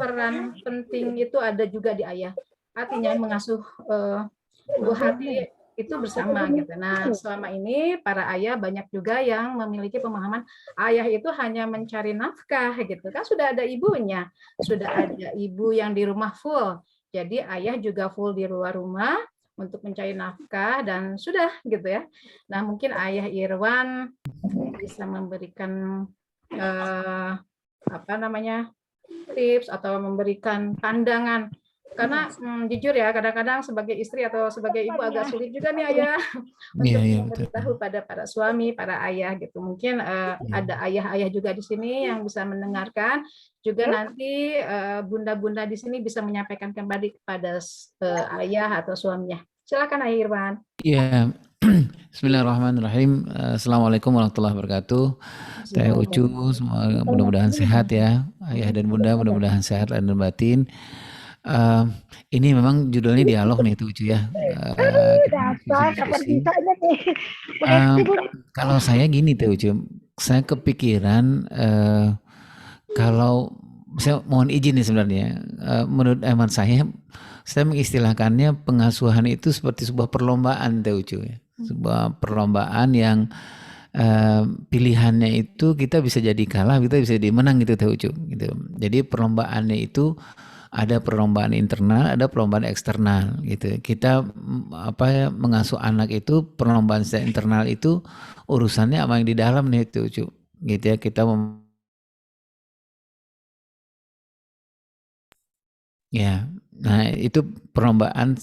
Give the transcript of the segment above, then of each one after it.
peran penting itu ada juga di ayah. Artinya mengasuh buah hati itu bersama gitu. Nah, selama ini para ayah banyak juga yang memiliki pemahaman ayah itu hanya mencari nafkah gitu. Kan sudah ada ibunya, sudah ada ibu yang di rumah full. Jadi ayah juga full di luar rumah untuk mencari nafkah dan sudah gitu ya. Nah, mungkin ayah Irwan bisa memberikan apa namanya tips atau memberikan pandangan karena jujur ya kadang-kadang sebagai istri atau sebagai ibu agak sulit juga nih ayah untuk memberitahu pada para suami, para ayah gitu. Mungkin ada ayah-ayah juga di sini yang bisa mendengarkan juga nanti bunda-bunda di sini bisa menyampaikan kembali kepada ayah atau suaminya. Silakan Ayah Irwan. Iya. Bismillahirrahmanirrahim. Assalamualaikum warahmatullahi wabarakatuh. Teh Ucu, semua mudah-mudahan sehat ya. Ayah dan bunda mudah-mudahan sehat lahir dan batin. Ini memang judulnya dialog nih Teh Ucu ya. Kalau saya gini Teh Ucu, saya kepikiran kalau saya mohon izin nih sebenarnya. Menurut hemat saya mengistilahkannya pengasuhan itu seperti sebuah perlombaan Teh Ucu ya. Sebuah perlombaan yang pilihannya itu kita bisa jadi kalah, kita bisa jadi menang gitu Teh Ucu gitu. Jadi perlombaannya itu ada perlombaan internal, ada perlombaan eksternal gitu. Kita mengasuh anak itu perlombaan secara internal itu urusannya sama yang di dalam nih Teh Ucu gitu ya. Kita ya, nah itu perlombaan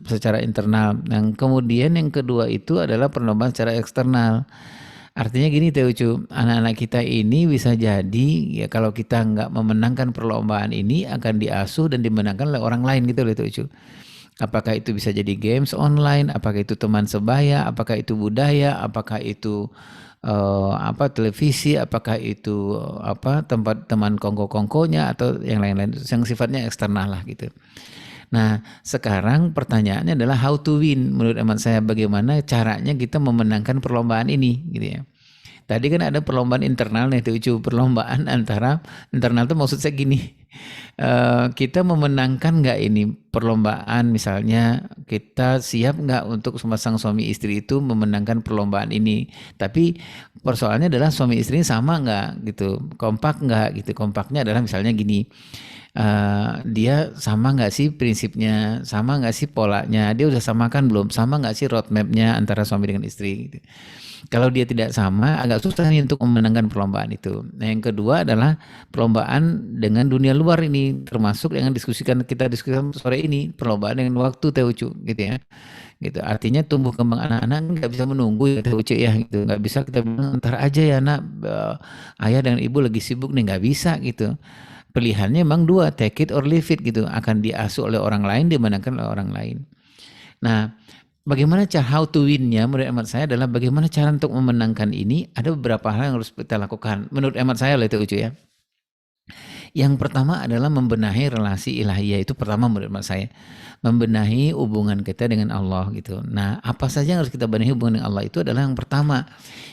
secara internal. Yang kemudian yang kedua itu adalah perlombaan secara eksternal. Artinya gini Teh Ucu, anak-anak kita ini bisa jadi ya kalau kita nggak memenangkan perlombaan ini akan diasuh dan dimenangkan oleh orang lain gitu loh Teh Ucu. Apakah itu bisa jadi games online, apakah itu teman sebaya, apakah itu budaya, apakah itu televisi, apakah itu tempat teman kongko-kongkonya atau yang lain-lain yang sifatnya eksternal lah gitu. Nah sekarang pertanyaannya adalah how to win menurut hemat saya, bagaimana caranya kita memenangkan perlombaan ini gitu ya. Tadi kan ada perlombaan internal nih Ucu, perlombaan antara internal itu maksud saya gini, kita memenangkan nggak ini perlombaan, misalnya kita siap nggak untuk sepasang suami istri itu memenangkan perlombaan ini. Tapi persoalannya adalah suami istri sama nggak gitu, kompak nggak gitu. Kompaknya adalah misalnya gini, dia sama nggak sih prinsipnya, sama nggak sih polanya, dia udah samakan belum, sama nggak sih roadmapnya antara suami dengan istri gitu. Kalau dia tidak sama, agak susah nih untuk memenangkan perlombaan itu. Nah yang kedua adalah perlombaan dengan dunia luar ini, termasuk yang kita diskusikan sore ini, perlombaan dengan waktu Teh Ucu gitu ya. Gitu. Artinya tumbuh kembang anak-anak nggak bisa menunggu ya Teh Ucu ya gitu. Nggak bisa kita bilang ntar aja ya nak, ayah dengan ibu lagi sibuk nih, nggak bisa gitu. Pilihannya memang dua, take it or leave it gitu. Akan diasuh oleh orang lain, dimenangkan oleh orang lain. Nah, bagaimana cara how to win-nya menurut hemat saya adalah bagaimana cara untuk memenangkan ini, ada beberapa hal yang harus kita lakukan. Menurut hemat saya loh itu Ucu ya. Yang pertama adalah membenahi relasi ilahiyah, itu pertama menurut hemat saya. Membenahi hubungan kita dengan Allah gitu. Nah, apa saja yang harus kita benahi hubungan dengan Allah itu adalah yang pertama,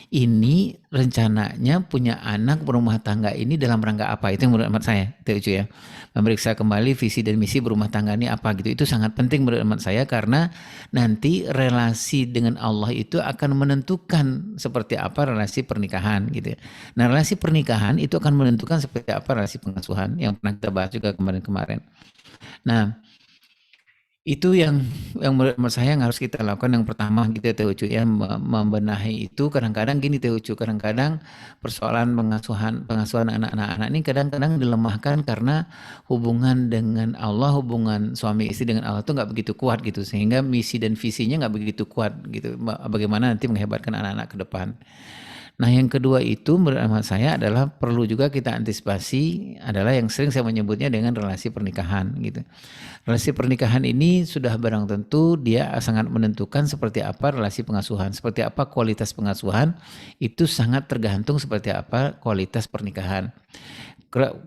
ini rencananya punya anak berumah tangga ini dalam rangka apa? Itu yang menurut hemat saya, Ucu ya. Memeriksa kembali visi dan misi berumah tangga ini apa gitu. Itu sangat penting menurut hemat saya karena nanti relasi dengan Allah itu akan menentukan seperti apa relasi pernikahan gitu ya. Nah, relasi pernikahan itu akan menentukan seperti apa relasi pengasuhan yang pernah kita bahas juga kemarin-kemarin. Nah, itu yang menurut saya yang harus kita lakukan yang pertama gitu Teh Ucu ya, membenahi itu. Kadang-kadang gini Teh Ucu, kadang-kadang persoalan pengasuhan anak-anak ini kadang-kadang dilemahkan karena hubungan dengan Allah, hubungan suami istri dengan Allah itu nggak begitu kuat gitu, sehingga misi dan visinya nggak begitu kuat gitu, bagaimana nanti menghebatkan anak-anak ke depan. Nah yang kedua itu menurut saya adalah perlu juga kita antisipasi, adalah yang sering saya menyebutnya dengan relasi pernikahan gitu. Relasi pernikahan ini sudah barang tentu dia sangat menentukan seperti apa relasi pengasuhan, seperti apa kualitas pengasuhan, itu sangat tergantung seperti apa kualitas pernikahan.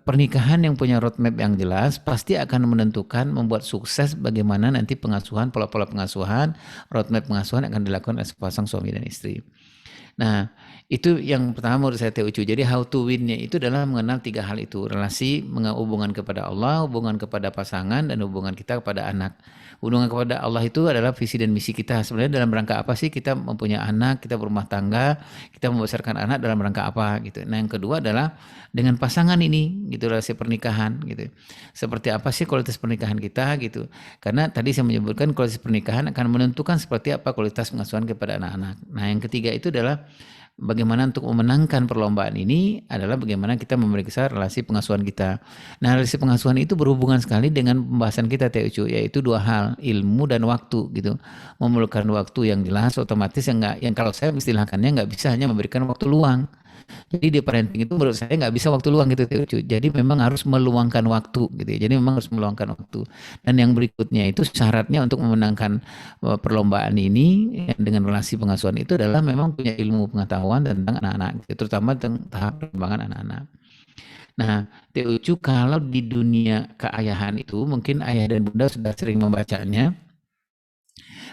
Pernikahan yang punya roadmap yang jelas pasti akan menentukan, membuat sukses bagaimana nanti pengasuhan, pola-pola pengasuhan, roadmap pengasuhan akan dilakukan oleh sepasang suami dan istri. Nah Itu yang pertama menurut saya Teh Ucu. Jadi how to win-nya itu adalah mengenal 3 hal itu. Relasi, hubungan kepada Allah, hubungan kepada pasangan, dan hubungan kita kepada anak. Hubungan kepada Allah itu adalah visi dan misi kita. Sebenarnya dalam rangka apa sih kita mempunyai anak, kita berumah tangga, kita membesarkan anak dalam rangka apa gitu. Nah yang kedua adalah dengan pasangan ini gitu, relasi pernikahan gitu. Seperti apa sih kualitas pernikahan kita gitu. Karena tadi saya menyebutkan kualitas pernikahan akan menentukan seperti apa kualitas pengasuhan kepada anak-anak. Nah yang ketiga itu adalah bagaimana untuk memenangkan perlombaan ini adalah bagaimana kita memeriksa relasi pengasuhan kita. Nah, relasi pengasuhan itu berhubungan sekali dengan pembahasan kita Teh Ucu, yaitu 2 hal, ilmu dan waktu gitu. Memerlukan waktu yang jelas, otomatis yang kalau saya istilahkannya nggak bisa hanya memberikan waktu luang. Jadi di parenting itu menurut saya nggak bisa waktu luang gitu Teh Ucu. Jadi memang harus meluangkan waktu gitu ya. Jadi memang harus meluangkan waktu. Dan yang berikutnya itu syaratnya untuk memenangkan perlombaan ini dengan relasi pengasuhan itu adalah memang punya ilmu pengetahuan tentang anak-anak, terutama tentang tahap perkembangan anak-anak. Nah, Teh Ucu kalau di dunia keayahan itu mungkin ayah dan bunda sudah sering membacanya.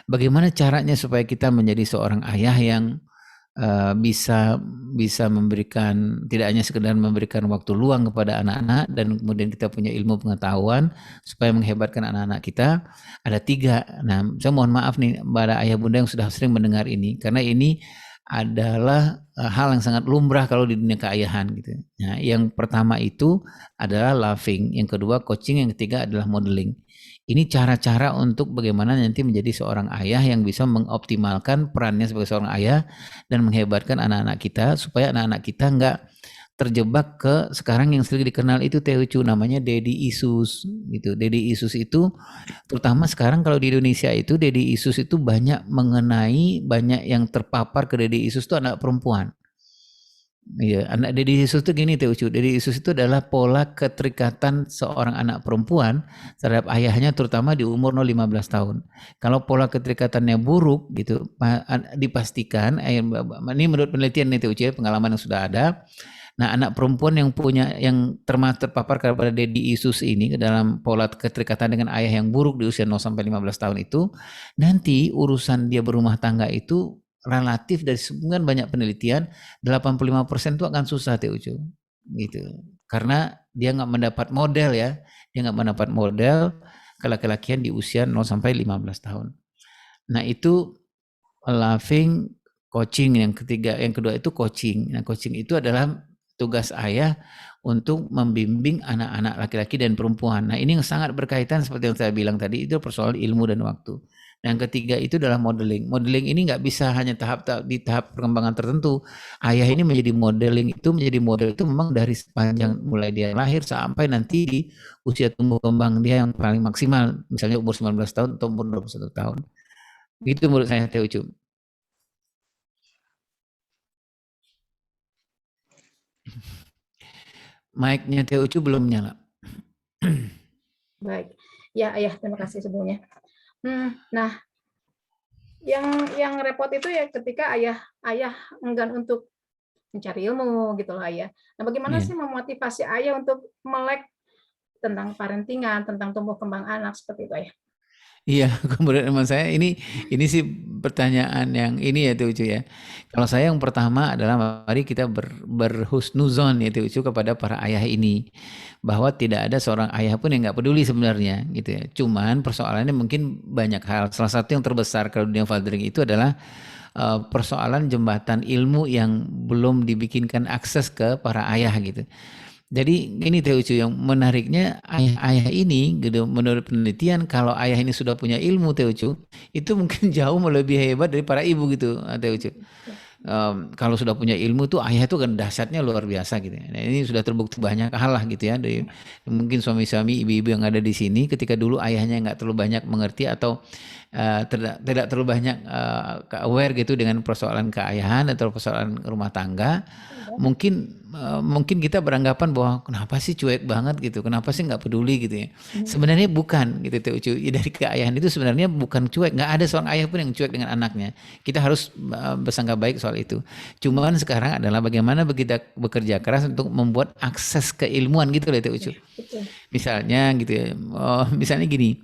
Bagaimana caranya supaya kita menjadi seorang ayah yang bisa memberikan, tidak hanya sekedar memberikan waktu luang kepada anak-anak dan kemudian kita punya ilmu pengetahuan supaya menghebatkan anak-anak kita. Ada 3. Nah, saya mohon maaf nih pada ayah bunda yang sudah sering mendengar ini, karena ini adalah hal yang sangat lumrah kalau di dunia keayahan gitu. Nah, yang pertama itu adalah loving, yang kedua coaching, yang ketiga adalah modeling. Ini cara-cara untuk bagaimana nanti menjadi seorang ayah yang bisa mengoptimalkan perannya sebagai seorang ayah dan menghebatkan anak-anak kita supaya anak-anak kita nggak terjebak ke sekarang yang sering dikenal itu Teh Ucu, namanya daddy issues gitu. Daddy issues itu terutama sekarang kalau di Indonesia itu daddy issues itu banyak yang terpapar ke daddy issues itu anak perempuan. Iya, anak daddy issues itu gini Teh Ucu. Daddy issues itu adalah pola keterikatan seorang anak perempuan terhadap ayahnya terutama di umur 0-15 tahun. Kalau pola keterikatannya buruk gitu, dipastikan ini menurut penelitian nih Teh Ucu, pengalaman yang sudah ada. Nah, anak perempuan yang terpapar kepada daddy issues ini ke dalam pola keterikatan dengan ayah yang buruk di usia 0-15 tahun itu, nanti urusan dia berumah tangga itu relatif dari sekian banyak penelitian 85% itu akan susah Teh Ucu gitu. Karena dia nggak mendapat model ya. Dia nggak mendapat model laki-lakian di usia 0-15 tahun. Nah, itu loving, coaching yang kedua itu coaching. Nah, coaching itu adalah tugas ayah untuk membimbing anak-anak laki-laki dan perempuan. Nah, ini yang sangat berkaitan seperti yang saya bilang tadi, itu persoalan ilmu dan waktu. Yang ketiga itu adalah modeling. Modeling ini nggak bisa hanya di tahap perkembangan tertentu. Ayah ini menjadi model itu memang dari sepanjang mulai dia lahir sampai nanti di usia tumbuh kembang dia yang paling maksimal, misalnya umur 19 tahun atau umur 21 tahun. Itu menurut saya Teh Ucu. Mic-nya Teh Ucu belum nyala. Baik. Ya, Ayah, terima kasih sebelumnya. Nah, yang repot itu ya ketika ayah enggan untuk mencari ilmu gitu loh Ayah. Nah, bagaimana sih memotivasi ayah untuk melek tentang parentingan, tentang tumbuh kembang anak seperti itu Ayah? Iya, kemudian teman saya ini sih pertanyaan yang ini ya Teh Ucu ya. Kalau saya yang pertama adalah mari kita berhusnuzon ya Teh Ucu kepada para ayah ini, bahwa tidak ada seorang ayah pun yang nggak peduli sebenarnya gitu ya. Cuman persoalannya mungkin banyak hal. Salah satu yang terbesar kalau dunia fathering itu adalah persoalan jembatan ilmu yang belum dibikinkan akses ke para ayah gitu. Jadi ini Teh Ucu yang menariknya, ayah-ayah ini gitu, menurut penelitian kalau ayah ini sudah punya ilmu Teh Ucu, itu mungkin jauh lebih hebat dari para ibu gitu Teh Ucu. Kalau sudah punya ilmu tuh ayah itu kan dahsyatnya luar biasa gitu. Nah, ini sudah terbukti banyak hal lah gitu ya. Dari mungkin suami-suami, ibu-ibu yang ada di sini ketika dulu ayahnya nggak terlalu banyak mengerti atau tidak terlalu banyak aware gitu dengan persoalan keayahan atau persoalan rumah tangga, mungkin kita beranggapan bahwa kenapa sih cuek banget gitu, kenapa sih nggak peduli gitu ya. Sebenarnya bukan gitu Teh Ucu. Dari keayahan itu sebenarnya bukan cuek, nggak ada seorang ayah pun yang cuek dengan anaknya. Kita harus bersangka baik soal itu. Cuman sekarang adalah bagaimana kita bekerja keras untuk membuat akses keilmuan gitu loh Teh Ucu. Misalnya gitu ya, misalnya gini.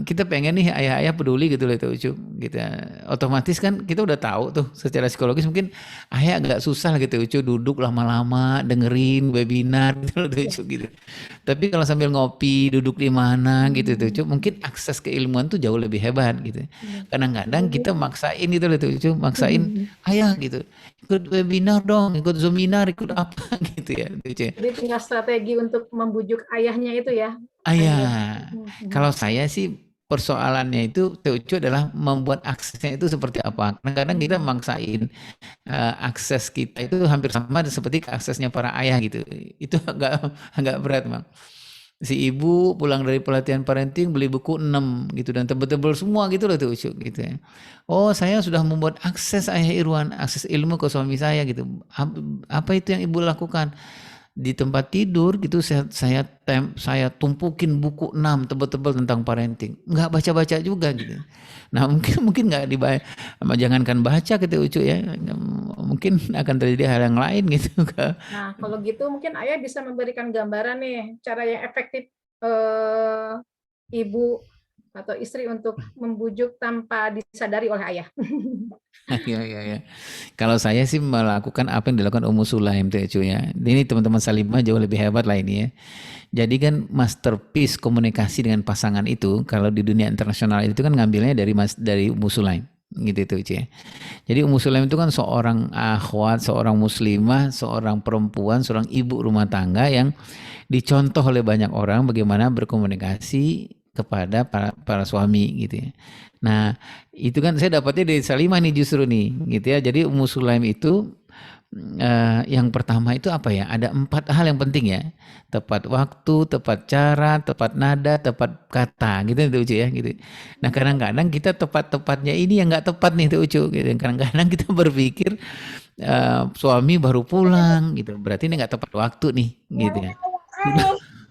Kita pengen nih ayah-ayah peduli gitu loh itu Ucu, gitu. Otomatis kan kita udah tahu tuh secara psikologis mungkin ayah agak susah gitu Ucu duduk lama-lama dengerin webinar gitu loh tuh, Ucu, gitu. Tapi kalau sambil ngopi duduk di mana gitu tuh Ucu, mungkin akses keilmuan tuh jauh lebih hebat gitu. Kadang-kadang kita maksain gitu loh tuh Ucu, maksain ayah gitu. Ikut webinar dong, ikut seminar, ikut apa gitu ya tuh, Ucu. Jadi tinggal strategi untuk membujuk ayahnya itu ya. Ayah. Iya, kalau saya sih persoalannya itu Teucu adalah membuat aksesnya itu seperti apa. Kadang-kadang kita maksain akses kita itu hampir sama seperti aksesnya para ayah gitu. Itu agak berat, Bang. Si ibu pulang dari pelatihan parenting beli buku 6 gitu dan tebel-tebel semua gitu loh Teucu gitu ya. Oh, saya sudah membuat akses Ayah Irwan, akses ilmu ke suami saya gitu. Apa itu yang ibu lakukan? Di tempat tidur gitu saya tumpukin buku 6 tebel-tebel tentang parenting. Nggak baca-baca juga gitu. Nah, mungkin nggak dibaca, jangankan baca gitu Ucu ya. Mungkin akan terjadi hal yang lain gitu. Nah, kalau gitu mungkin ayah bisa memberikan gambaran nih cara yang efektif ibu atau istri untuk membujuk tanpa disadari oleh ayah. Iya, iya, iya. Kalau saya sih melakukan apa yang dilakukan Ummu Sulaim tuh ya cuy ya. Ini teman-teman Salimah jauh lebih hebat lah ini ya. Jadi kan masterpiece komunikasi dengan pasangan itu kalau di dunia internasional itu kan ngambilnya dari Ummu Sulaim gitu itu cuy ya. Jadi Ummu Sulaim itu kan seorang akhwat, seorang muslimah, seorang perempuan, seorang ibu rumah tangga yang dicontoh oleh banyak orang bagaimana berkomunikasi kepada para suami gitu ya. Nah, itu kan saya dapatnya dari Salimah nih justru nih gitu ya. Jadi Ummu Sulaim itu yang pertama itu apa ya? Ada 4 hal yang penting ya. Tepat waktu, tepat cara, tepat nada, tepat kata gitu tuh Ucu ya gitu. Nah, kadang-kadang kita tepat-tepatnya ini yang nggak tepat nih tuh Ucu gitu. Kadang-kadang kita berpikir suami baru pulang gitu. Berarti ini nggak tepat waktu nih gitu ya.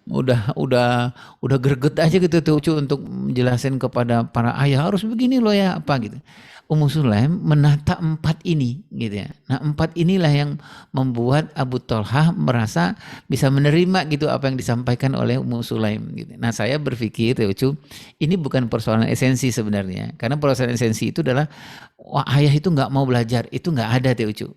Udah greget aja gitu tuh Ucu untuk menjelasin kepada para ayah harus begini loh ya apa gitu. Ummu Sulaim menata 4 ini gitu ya. Nah 4 inilah yang membuat Abu Tholhah merasa bisa menerima gitu apa yang disampaikan oleh Ummu Sulaim gitu. Nah saya berpikir ya Ucu, ini bukan persoalan esensi sebenarnya. Karena persoalan esensi itu adalah wah, ayah itu nggak mau belajar, itu nggak ada tuh Ucu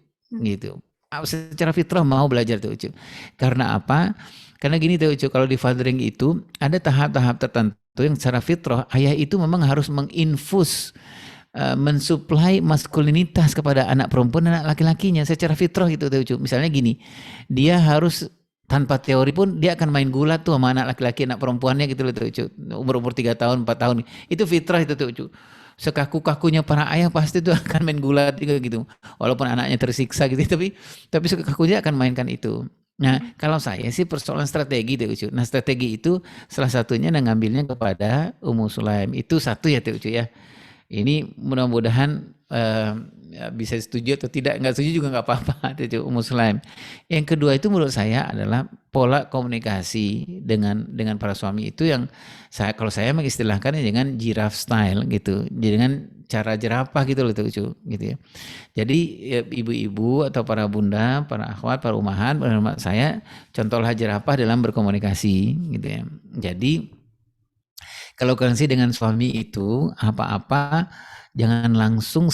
gitu. Secara fitrah mau belajar tuh Ucu. Karena apa? Karena gini tuh Ucu, kalau di fathering itu ada tahap-tahap tertentu yang secara fitrah ayah itu memang harus menginfus mensuplai maskulinitas kepada anak perempuan dan anak laki-lakinya secara fitrah gitu tuh Ucu. Misalnya gini, dia harus tanpa teori pun dia akan main gulat tuh sama anak laki-laki anak perempuannya gitu loh tuh Ucu. Umur 3 tahun 4 tahun itu fitrah itu tuh Ucu. Sekaku-kakunya para ayah pasti tuh akan main gulat juga gitu. Walaupun anaknya tersiksa gitu tapi sekakunya akan mainkan itu. Nah, kalau saya sih persoalan strategi tuh Ucu. Nah, strategi itu salah satunya ngambilnya kepada Ummu Sulaim. Itu satu ya tuh Ucu ya. Ini mudah-mudahan bisa setuju atau tidak, nggak setuju juga nggak apa-apa itu Ummu Sulaim. Yang kedua itu menurut saya adalah pola komunikasi dengan para suami itu yang kalau saya mengistilahkannya dengan giraffe style gitu, dengan cara jerapah gitu loh tuh gitu ya. Jadi ya, ibu-ibu atau para bunda, para akhwat, para umahat, menurut saya contohlah jerapah dalam berkomunikasi gitu ya. Jadi kalau koneksi dengan suami itu apa-apa jangan langsung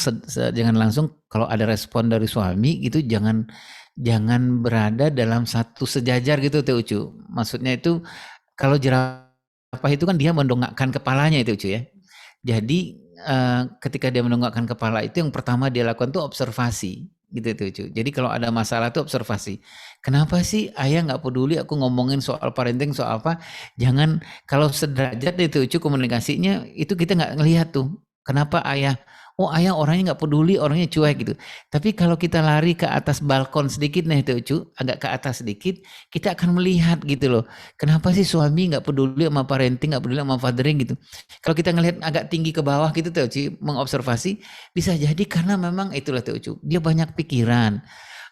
kalau ada respon dari suami itu jangan berada dalam satu sejajar gitu tuh Ucu. Maksudnya itu kalau jerapah itu kan dia mendongakkan kepalanya itu Ucu ya. Jadi ketika dia mendongakkan kepala itu yang pertama dia lakukan tuh observasi gitu tuh Ucu. Jadi kalau ada masalah tuh observasi. Kenapa sih ayah nggak peduli aku ngomongin soal parenting soal apa? Jangan kalau sederajat itu Ucu komunikasinya itu kita nggak ngelihat tuh. Kenapa ayah? Oh ayah orangnya nggak peduli, orangnya cuek gitu. Tapi kalau kita lari ke atas balkon sedikit nih itu Ucu, agak ke atas sedikit, kita akan melihat gitu loh. Kenapa sih suami nggak peduli sama parenting, nggak peduli sama fathering gitu? Kalau kita ngelihat agak tinggi ke bawah gitu tuh Ucu, mengobservasi bisa jadi karena memang itulah tuh Ucu, dia banyak pikiran.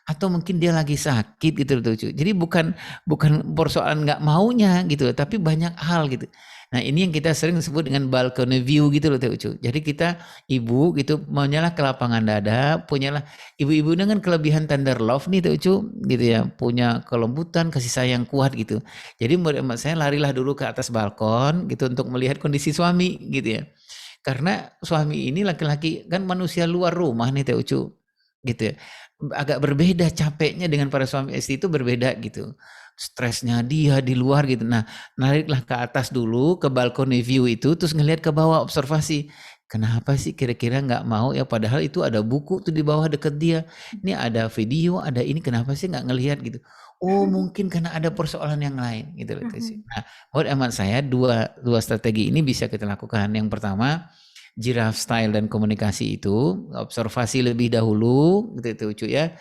atau mungkin dia lagi sakit gitu loh Cu. Jadi bukan bukan persoalan nggak maunya gitu loh, tapi banyak hal gitu. Nah ini yang kita sering sebut dengan balcony view gitu loh Cu. Jadi kita ibu gitu maunya ke lapangan dada, punyalah ibu-ibu dengan kelebihan tender love nih Cu, gitu ya, punya kelembutan, kasih sayang kuat gitu. Jadi menurut saya larilah dulu ke atas balkon gitu untuk melihat kondisi suami gitu ya. Karena suami ini laki-laki kan manusia luar rumah nih Teh Ucu, gitu ya. Agak berbeda capeknya dengan para suami istri itu berbeda gitu. Stresnya dia di luar gitu. Nah, nariklah ke atas dulu ke balcony view itu terus ngelihat ke bawah observasi. Kenapa sih kira-kira nggak mau ya padahal itu ada buku tuh di bawah deket dia. Ini ada video, ada ini kenapa sih nggak ngelihat gitu. Oh mungkin karena ada persoalan yang lain gitu loh. Nah, menurut hemat saya dua strategi ini bisa kita lakukan. Yang pertama giraffe style dan komunikasi itu observasi lebih dahulu gitu itu ya.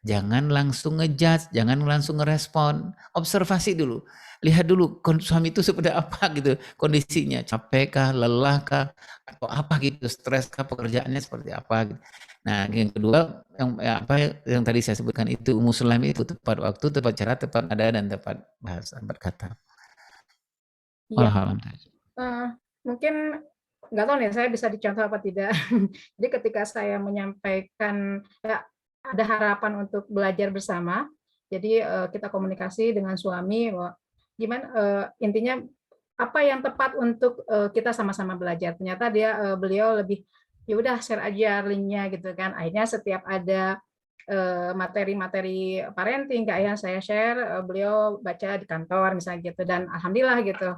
Jangan langsung ngejudge, jangan langsung ngerespon. Observasi dulu. Lihat dulu suami itu seperti apa gitu kondisinya, capek kah, lelah kah, atau apa gitu, stres kah, pekerjaannya seperti apa gitu. Nah, yang kedua yang tadi saya sebutkan itu Muslim itu tepat waktu, tepat cara, tepat nada dan tepat bahasa, tepat kata. Iya. Wallahualam. Mungkin nggak tahu nih saya bisa dicontoh apa tidak. Jadi ketika saya menyampaikan ya, ada harapan untuk belajar bersama, jadi kita komunikasi dengan suami bahwa gimana intinya apa yang tepat untuk kita sama-sama belajar. Ternyata beliau lebih ya udah share aja linknya gitu kan. Akhirnya setiap ada materi-materi parenting Kak ya saya share, beliau baca di kantor misalnya gitu dan alhamdulillah gitu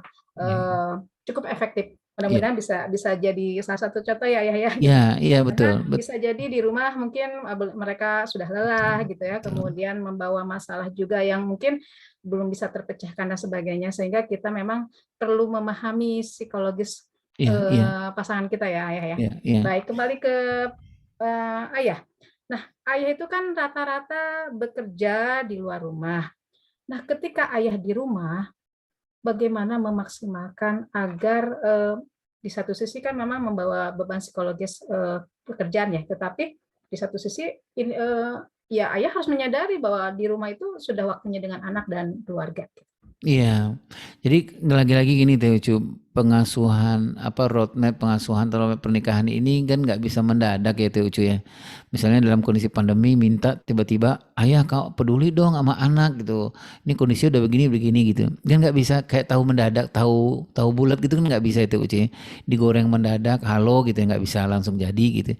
cukup efektif. Mudah-mudahan bisa jadi salah satu contoh ya gitu. Iya betul. Karena bisa jadi di rumah mungkin mereka sudah lelah gitu ya, kemudian membawa masalah juga yang mungkin belum bisa terpecahkan dan sebagainya sehingga kita memang perlu memahami psikologis pasangan kita ya ayah ya. Baik, kembali ke ayah. Nah, ayah itu kan rata-rata bekerja di luar rumah. Nah, ketika ayah di rumah, bagaimana memaksimalkan agar di satu sisi kan memang membawa beban psikologis pekerjaan ya, tetapi di satu sisi ya ayah harus menyadari bahwa di rumah itu sudah waktunya dengan anak dan keluarga. Iya, jadi lagi-lagi gini Teh Ucu, pengasuhan roadmap pengasuhan atau pernikahan ini kan nggak bisa mendadak ya Teh Ucu ya. Misalnya dalam kondisi pandemi minta tiba-tiba ayah kau peduli dong sama anak gitu. Ini kondisi udah begini gitu. Kan nggak bisa kayak tahu mendadak, tahu bulat gitu kan nggak bisa Teh Ucu ya. Digoreng mendadak, halo gitu nggak bisa langsung jadi gitu.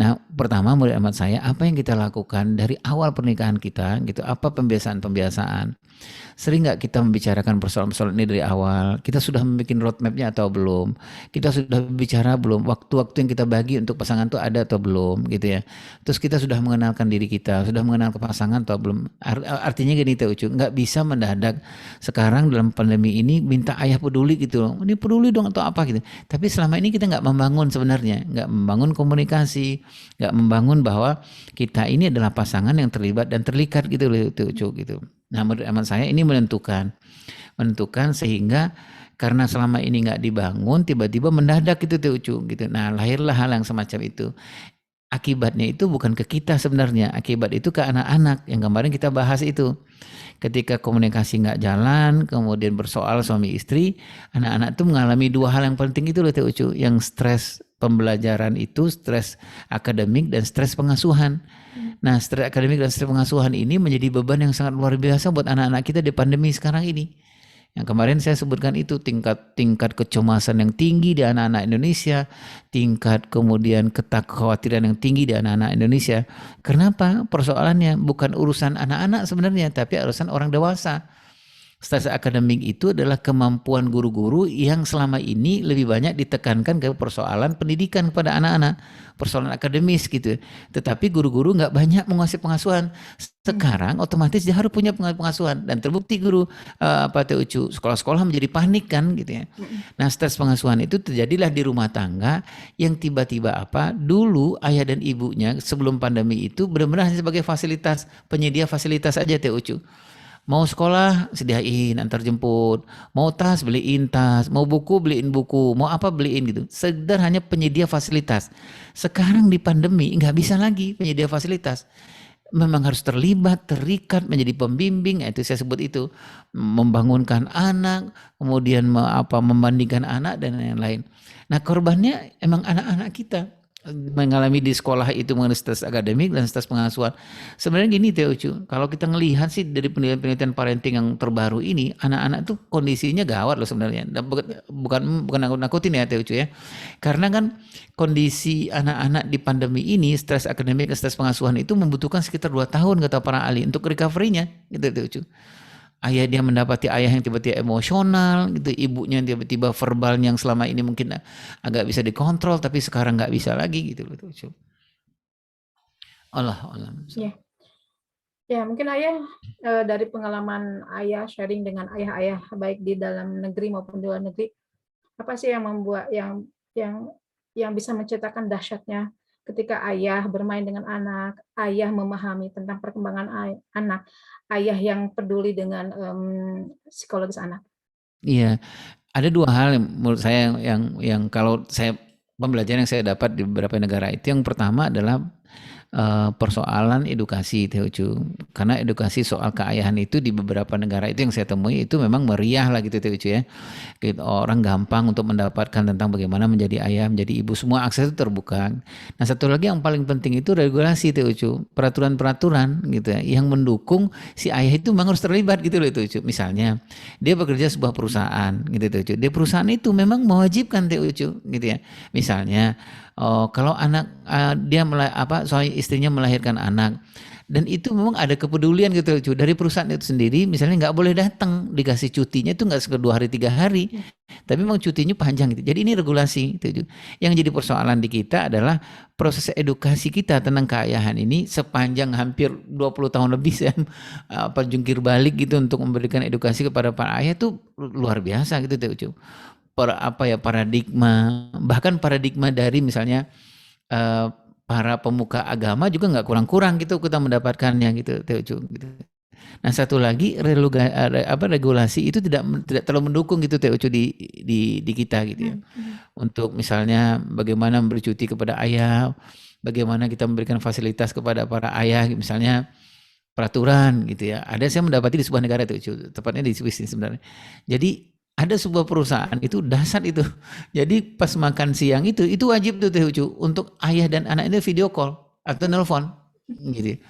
Nah pertama menurut hemat saya apa yang kita lakukan dari awal pernikahan kita gitu, apa pembiasaan-pembiasaan. Sering nggak kita membicarakan persoalan-persoalan ini dari awal? Kita sudah membuat roadmapnya atau belum? Kita sudah bicara belum? Waktu-waktu yang kita bagi untuk pasangan itu ada atau belum? Gitu ya. Terus kita sudah mengenalkan diri kita, sudah mengenal ke pasangan atau belum? Artinya gini Teh Ucu, nggak bisa mendadak sekarang dalam pandemi ini minta ayah peduli gitu loh. Ini peduli dong atau apa gitu. Tapi selama ini kita nggak membangun sebenarnya, nggak membangun komunikasi, nggak membangun bahwa kita ini adalah pasangan yang terlibat dan terlikat gitu loh Teh Ucu gitu. Nah menurut hemat saya ini menentukan sehingga karena selama ini nggak dibangun tiba-tiba mendadak gitu Teh Ucu gitu. Nah lahirlah hal yang semacam itu. Akibatnya itu bukan ke kita sebenarnya, akibat itu ke anak-anak yang kemarin kita bahas itu. Ketika komunikasi nggak jalan, kemudian bersoal suami istri, anak-anak itu mengalami dua hal yang penting itu loh Teh Ucu, yang stres pembelajaran itu, stres akademik dan stres pengasuhan. Nah, stres akademik dan stres pengasuhan ini menjadi beban yang sangat luar biasa buat anak-anak kita di pandemi sekarang ini. Yang kemarin saya sebutkan itu tingkat kecemasan yang tinggi di anak-anak Indonesia, tingkat kemudian kekhawatiran yang tinggi di anak-anak Indonesia. Kenapa? Persoalannya bukan urusan anak-anak sebenarnya, tapi urusan orang dewasa. Stres akademik itu adalah kemampuan guru-guru yang selama ini lebih banyak ditekankan ke persoalan pendidikan kepada anak-anak, persoalan akademis gitu. Tetapi guru-guru nggak banyak menguasai pengasuhan. Sekarang otomatis dia harus punya pengasuhan dan terbukti guru Teh Ucu, sekolah-sekolah menjadi panik kan gitu ya. Nah stres pengasuhan itu terjadilah di rumah tangga yang tiba-tiba dulu ayah dan ibunya sebelum pandemi itu benar-benar hanya sebagai penyedia fasilitas aja Teh Ucu. Mau sekolah sediain antar jemput, mau tas beliin tas, mau buku beliin buku, mau apa beliin gitu. Sekedar hanya penyedia fasilitas. Sekarang di pandemi nggak bisa lagi penyedia fasilitas. memang harus terlibat, terikat, menjadi pembimbing, itu saya sebut itu, membangunkan anak, kemudian membandingkan anak dan lain-lain. Nah korbannya emang anak-anak kita mengalami di sekolah itu mengenai stres akademik dan stres pengasuhan. Sebenarnya gini Teh Ucu, kalau kita ngelihat sih dari penelitian parenting yang terbaru ini, anak-anak tuh kondisinya gawat loh sebenarnya. Bukan nakut-nakutin ya Teh Ucu ya. Karena kan kondisi anak-anak di pandemi ini, stres akademik dan stres pengasuhan itu membutuhkan sekitar 2 tahun kata para ahli untuk recovery-nya gitu Teh Ucu. Ayah dia mendapati ayah yang tiba-tiba emosional gitu, ibunya yang tiba-tiba verbal yang selama ini mungkin agak bisa dikontrol tapi sekarang nggak bisa lagi gitu loh. Allah. Ya. Ya, mungkin ayah dari pengalaman ayah sharing dengan ayah-ayah baik di dalam negeri maupun di luar negeri, apa sih yang membuat yang bisa menceritakan dahsyatnya ketika ayah bermain dengan anak, ayah memahami tentang perkembangan anak, ayah yang peduli dengan psikologis anak. Iya, ada 2 hal yang menurut saya yang kalau saya pembelajaran yang saya dapat di beberapa negara itu, yang pertama adalah persoalan edukasi Teh Ucu. Karena edukasi soal keayahan itu di beberapa negara itu yang saya temui itu memang meriah lah gitu Teh Ucu ya. Gitu, orang gampang untuk mendapatkan tentang bagaimana menjadi ayah, menjadi ibu, semua akses itu terbuka. Nah satu lagi yang paling penting itu regulasi Teh Ucu, peraturan-peraturan gitu ya, yang mendukung si ayah itu memang harus terlibat gitu loh Teh Ucu. Misalnya dia bekerja sebuah perusahaan gitu Teh Ucu, di perusahaan itu memang mewajibkan Teh Ucu gitu ya. Misalnya kalau anak dia suami istrinya melahirkan anak dan itu memang ada kepedulian gitu dari perusahaan itu sendiri, misalnya nggak boleh datang, dikasih cutinya itu nggak sekedar 2 hari 3 hari, tapi memang cutinya panjang gitu. Jadi ini regulasi gitu. Yang jadi persoalan di kita adalah proses edukasi kita tentang keayahan ini sepanjang hampir 20 tahun lebih saya jungkir balik gitu untuk memberikan edukasi kepada para ayah itu luar biasa gitu Teh. Paradigma, bahkan paradigma dari misalnya para pemuka agama juga nggak kurang-kurang gitu kita mendapatkannya gitu Teh Ucu gitu. Nah satu lagi regulasi itu tidak terlalu mendukung gitu Teh Ucu di kita gitu ya. Untuk misalnya bagaimana memberi cuti kepada ayah, bagaimana kita memberikan fasilitas kepada para ayah, misalnya peraturan gitu ya. Ada saya mendapati di sebuah negara Teh Ucu, tepatnya di Swiss sebenarnya. Jadi ada sebuah perusahaan itu dahsyat itu. Jadi pas makan siang itu wajib tuh Teh Ucu untuk ayah dan anak itu video call atau nelpon gitu.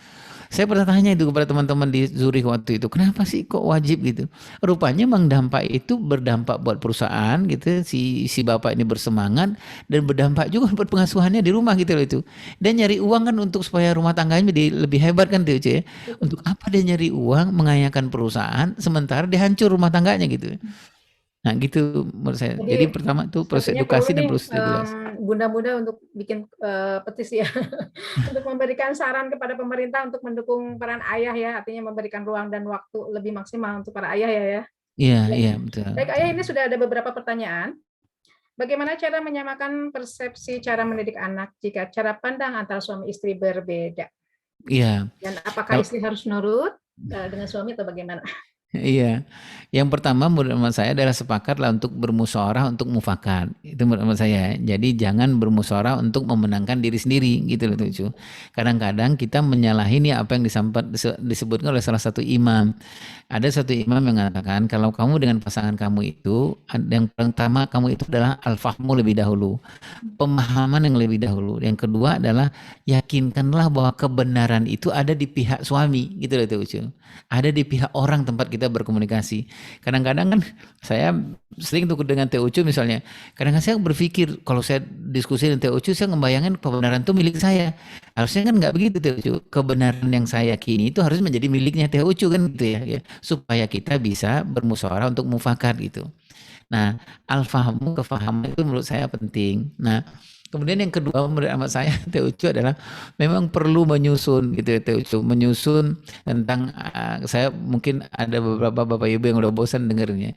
Saya pernah tanya itu kepada teman-teman di Zurich waktu itu, kenapa sih kok wajib gitu? Rupanya memang dampak itu berdampak buat perusahaan gitu, si bapak ini bersemangat dan berdampak juga buat pengasuhannya di rumah gitu loh itu. Dan nyari uang kan untuk supaya rumah tangganya lebih hebat kan Teh Ucu ya. Untuk apa dia nyari uang mengayakan perusahaan sementara dia hancur rumah tangganya gitu. Nah gitu menurut saya. Jadi pertama itu proses edukasi dan proses regulasi. Bunda-bunda untuk bikin petisi ya, untuk memberikan saran kepada pemerintah untuk mendukung peran ayah ya, artinya memberikan ruang dan waktu lebih maksimal untuk para ayah ya. Iya betul. Baik ayah, ini sudah ada beberapa pertanyaan. Bagaimana cara menyamakan persepsi cara mendidik anak jika cara pandang antara suami istri berbeda? Iya. Dan apakah istri harus nurut dengan suami atau bagaimana? Iya, yang pertama menurut saya adalah sepakatlah untuk bermusyawarah untuk mufakat. Itu menurut saya. Jadi jangan bermusyawarah untuk memenangkan diri sendiri gitu loh Tuh. Kadang-kadang kita menyalahi nih apa yang disebutkan oleh salah satu imam. Ada satu imam yang mengatakan kalau kamu dengan pasangan kamu itu, yang pertama kamu itu adalah al-fahmu lebih dahulu, pemahaman yang lebih dahulu. Yang kedua adalah yakinkanlah bahwa kebenaran itu ada di pihak suami gitu loh Tuh. Ada di pihak orang tempat kita berkomunikasi. Kadang-kadang kan saya sering tuh dengan Teh Ucu misalnya. Kadang-kadang saya berpikir kalau saya diskusi dengan Teh Ucu, saya ngebayangin kebenaran itu milik saya. Harusnya kan nggak begitu Teh Ucu. Kebenaran yang saya yakini itu harus menjadi miliknya Teh Ucu kan gitu ya. Supaya kita bisa bermusyawarah untuk mufakat gitu. Nah, al-fahmu, kefahaman itu menurut saya penting. Nah, kemudian yang kedua menurut amat saya Teh Ucu adalah memang perlu menyusun gitu ya Teh Ucu, menyusun tentang saya mungkin ada beberapa bapak ibu yang udah bosan dengernya.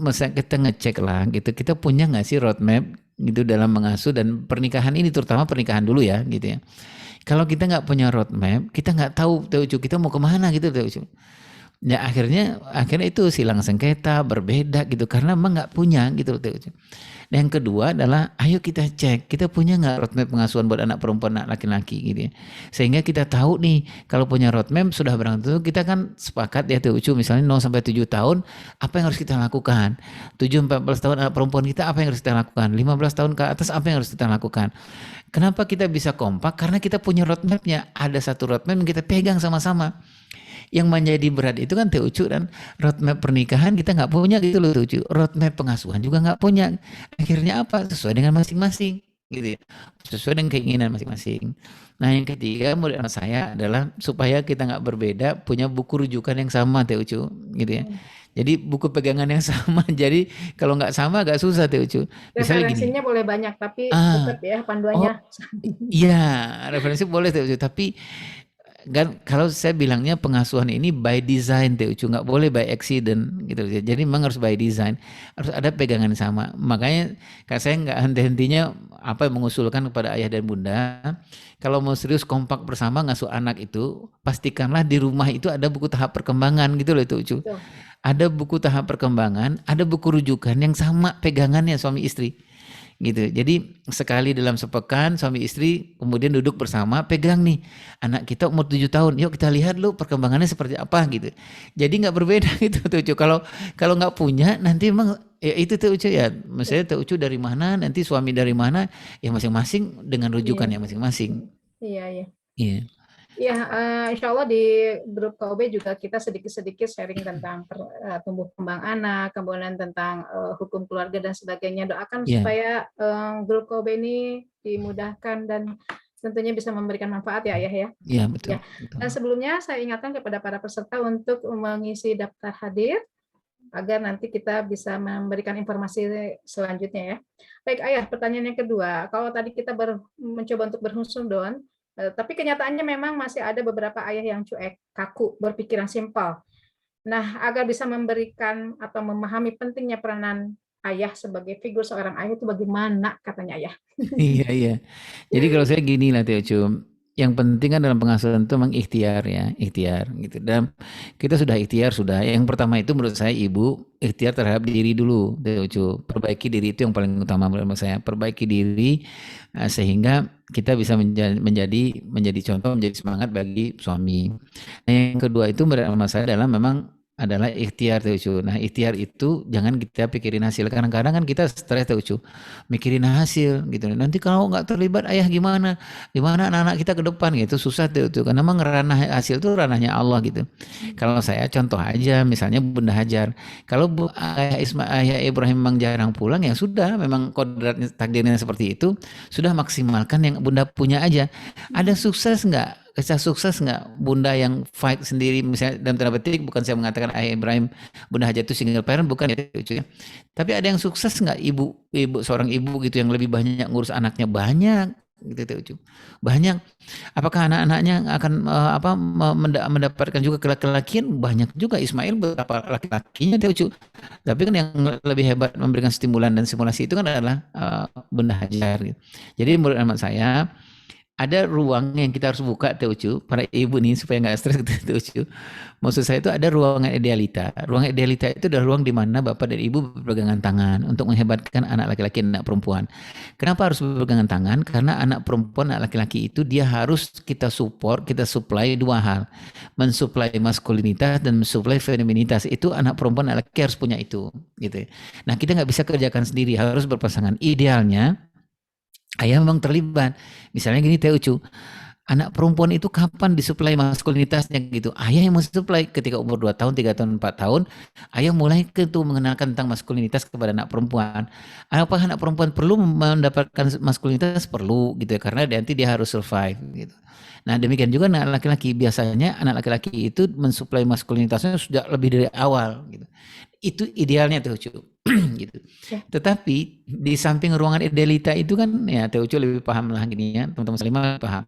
Masa kita ngecek lah gitu, kita punya nggak sih roadmap gitu dalam mengasuh dan pernikahan ini, terutama pernikahan dulu ya gitu ya. Kalau kita nggak punya roadmap, kita nggak tahu Teh Ucu kita mau kemana gitu Teh Ucu. Ya akhirnya itu silang sengketa, berbeda gitu karena memang nggak punya gitu loh. Dan yang kedua adalah ayo kita cek kita punya nggak roadmap pengasuhan buat anak perempuan, anak laki-laki gitu ya. Sehingga kita tahu nih kalau punya roadmap sudah barang tentu kita kan sepakat ya tuh misalnya 0 sampai 7 tahun apa yang harus kita lakukan. 7-14 tahun anak perempuan kita apa yang harus kita lakukan. 15 tahun ke atas apa yang harus kita lakukan. Kenapa kita bisa kompak? Karena kita punya roadmapnya. Ada satu roadmap yang kita pegang sama-sama. Yang menjadi berat itu kan Teucu dan roadmap pernikahan kita nggak punya gitu loh Teucu. Roadmap pengasuhan juga nggak punya. Akhirnya apa? Sesuai dengan masing-masing gitu ya. Sesuai dengan keinginan masing-masing. Nah yang ketiga menurut anak saya adalah supaya kita nggak berbeda punya buku rujukan yang sama Teucu gitu ya. Jadi buku pegangan yang sama. Jadi kalau nggak sama agak susah Teucu. Misalnya gini. Referensinya boleh banyak tapi Ah, tetap ya oh panduannya. iya referensi boleh Teucu. Tapi kan kalau saya bilangnya pengasuhan ini by design Teucu, nggak boleh by accident gitu. Jadi memang harus by design, harus ada pegangan sama. Makanya saya nggak henti-hentinya mengusulkan kepada ayah dan bunda, kalau mau serius kompak bersama ngasuh anak itu, pastikanlah di rumah itu ada buku tahap perkembangan gitu loh Teucu. Betul. Ada buku tahap perkembangan, ada buku rujukan yang sama pegangannya suami istri. Gitu. Jadi sekali dalam sepekan suami istri kemudian duduk bersama pegang nih anak kita umur 7 tahun yuk kita lihat lu perkembangannya seperti apa gitu. Jadi nggak berbeda gitu tuh Ucu. Kalau nggak punya nanti emang ya itu tuh Ucu ya. Misalnya tuh Ucu dari mana nanti suami dari mana ya masing-masing dengan rujukannya masing-masing. Iya. Iya. Ya, insya Allah di grup KOB juga kita sedikit-sedikit sharing tentang tumbuh kembang anak, kemudian tentang hukum keluarga dan sebagainya. Doakan supaya grup KOB ini dimudahkan dan tentunya bisa memberikan manfaat ya Ayah ya. Iya betul. Ya. Dan sebelumnya saya ingatkan kepada para peserta untuk mengisi daftar hadir agar nanti kita bisa memberikan informasi selanjutnya ya. Baik Ayah, pertanyaan yang kedua. Kalau tadi kita mencoba untuk berhusnuzon, tapi kenyataannya memang masih ada beberapa ayah yang cuek, kaku, berpikiran simpel. Nah, agar bisa memberikan atau memahami pentingnya peranan ayah sebagai figur seorang ayah itu bagaimana katanya ayah? Iya. Jadi kalau saya gini lah Teo, yang penting kan dalam pengasuhan itu memang ikhtiar ya, ikhtiar gitu. Dan kita sudah ikhtiar sudah. Yang pertama itu menurut saya ibu ikhtiar terhadap diri dulu, Teo. Perbaiki diri itu yang paling utama menurut saya. Perbaiki diri sehingga kita bisa menjadi contoh, menjadi semangat bagi suami. Nah, yang kedua itu menurut saya adalah ikhtiar Teucu. Nah ikhtiar itu jangan kita pikirin hasil. Kadang-kadang kan kita stres Teucu, mikirin hasil gitu. Nanti kalau nggak terlibat ayah gimana anak-anak kita ke depan gitu, susah Teucu. Karena memang ranah hasil itu ranahnya Allah gitu. Kalau saya contoh aja, misalnya Bunda Hajar, kalau ayah Ibrahim memang jarang pulang ya sudah, memang kodratnya takdirnya seperti itu, sudah maksimalkan yang Bunda punya aja. Ada sukses nggak? Kisah sukses nggak Bunda yang fight sendiri misalnya dalam tanda petik, bukan saya mengatakan ayah Ibrahim Bunda Hajar itu single parent, bukan ya, tapi ada yang sukses nggak ibu seorang ibu gitu yang lebih banyak ngurus anaknya, banyak gitu banyak. Apakah anak-anaknya akan mendapatkan juga kelaki-lakian? Banyak juga. Ismail berapa laki-lakinya Teucu, tapi kan yang lebih hebat memberikan stimulan dan simulasi itu kan adalah Bunda Hajar gitu. Jadi menurut amat saya ada ruang yang kita harus buka Teucu, para ibu nih supaya nggak stres Teucu. Maksud saya itu ada ruangan idealita. Ruang idealita itu adalah ruang di mana bapak dan ibu berpegangan tangan untuk menghebatkan anak laki-laki dan anak perempuan. Kenapa harus berpegangan tangan? Karena anak perempuan, anak laki-laki itu dia harus kita support, kita supply dua hal. Mensuplai maskulinitas dan mensuplai feminitas. Itu anak perempuan, anak laki harus punya itu. Gitu. Nah kita nggak bisa kerjakan sendiri, harus berpasangan. Idealnya ayah memang terlibat. Misalnya gini Teucu, anak perempuan itu kapan disuplai maskulinitasnya gitu. Ayah yang mensuplai ketika umur 2 tahun, 3 tahun, 4 tahun, ayah mulai mengenalkan tentang maskulinitas kepada anak perempuan. Apakah anak perempuan perlu mendapatkan maskulinitas? Perlu gitu ya, karena nanti dia harus survive gitu. Nah demikian juga anak laki-laki, biasanya anak laki-laki itu mensuplai maskulinitasnya sudah lebih dari awal gitu. Itu idealnya Teucu gitu. Tetapi di samping ruangan idealita itu kan ya Teucu lebih paham lah gini ya, teman-teman Salimah paham.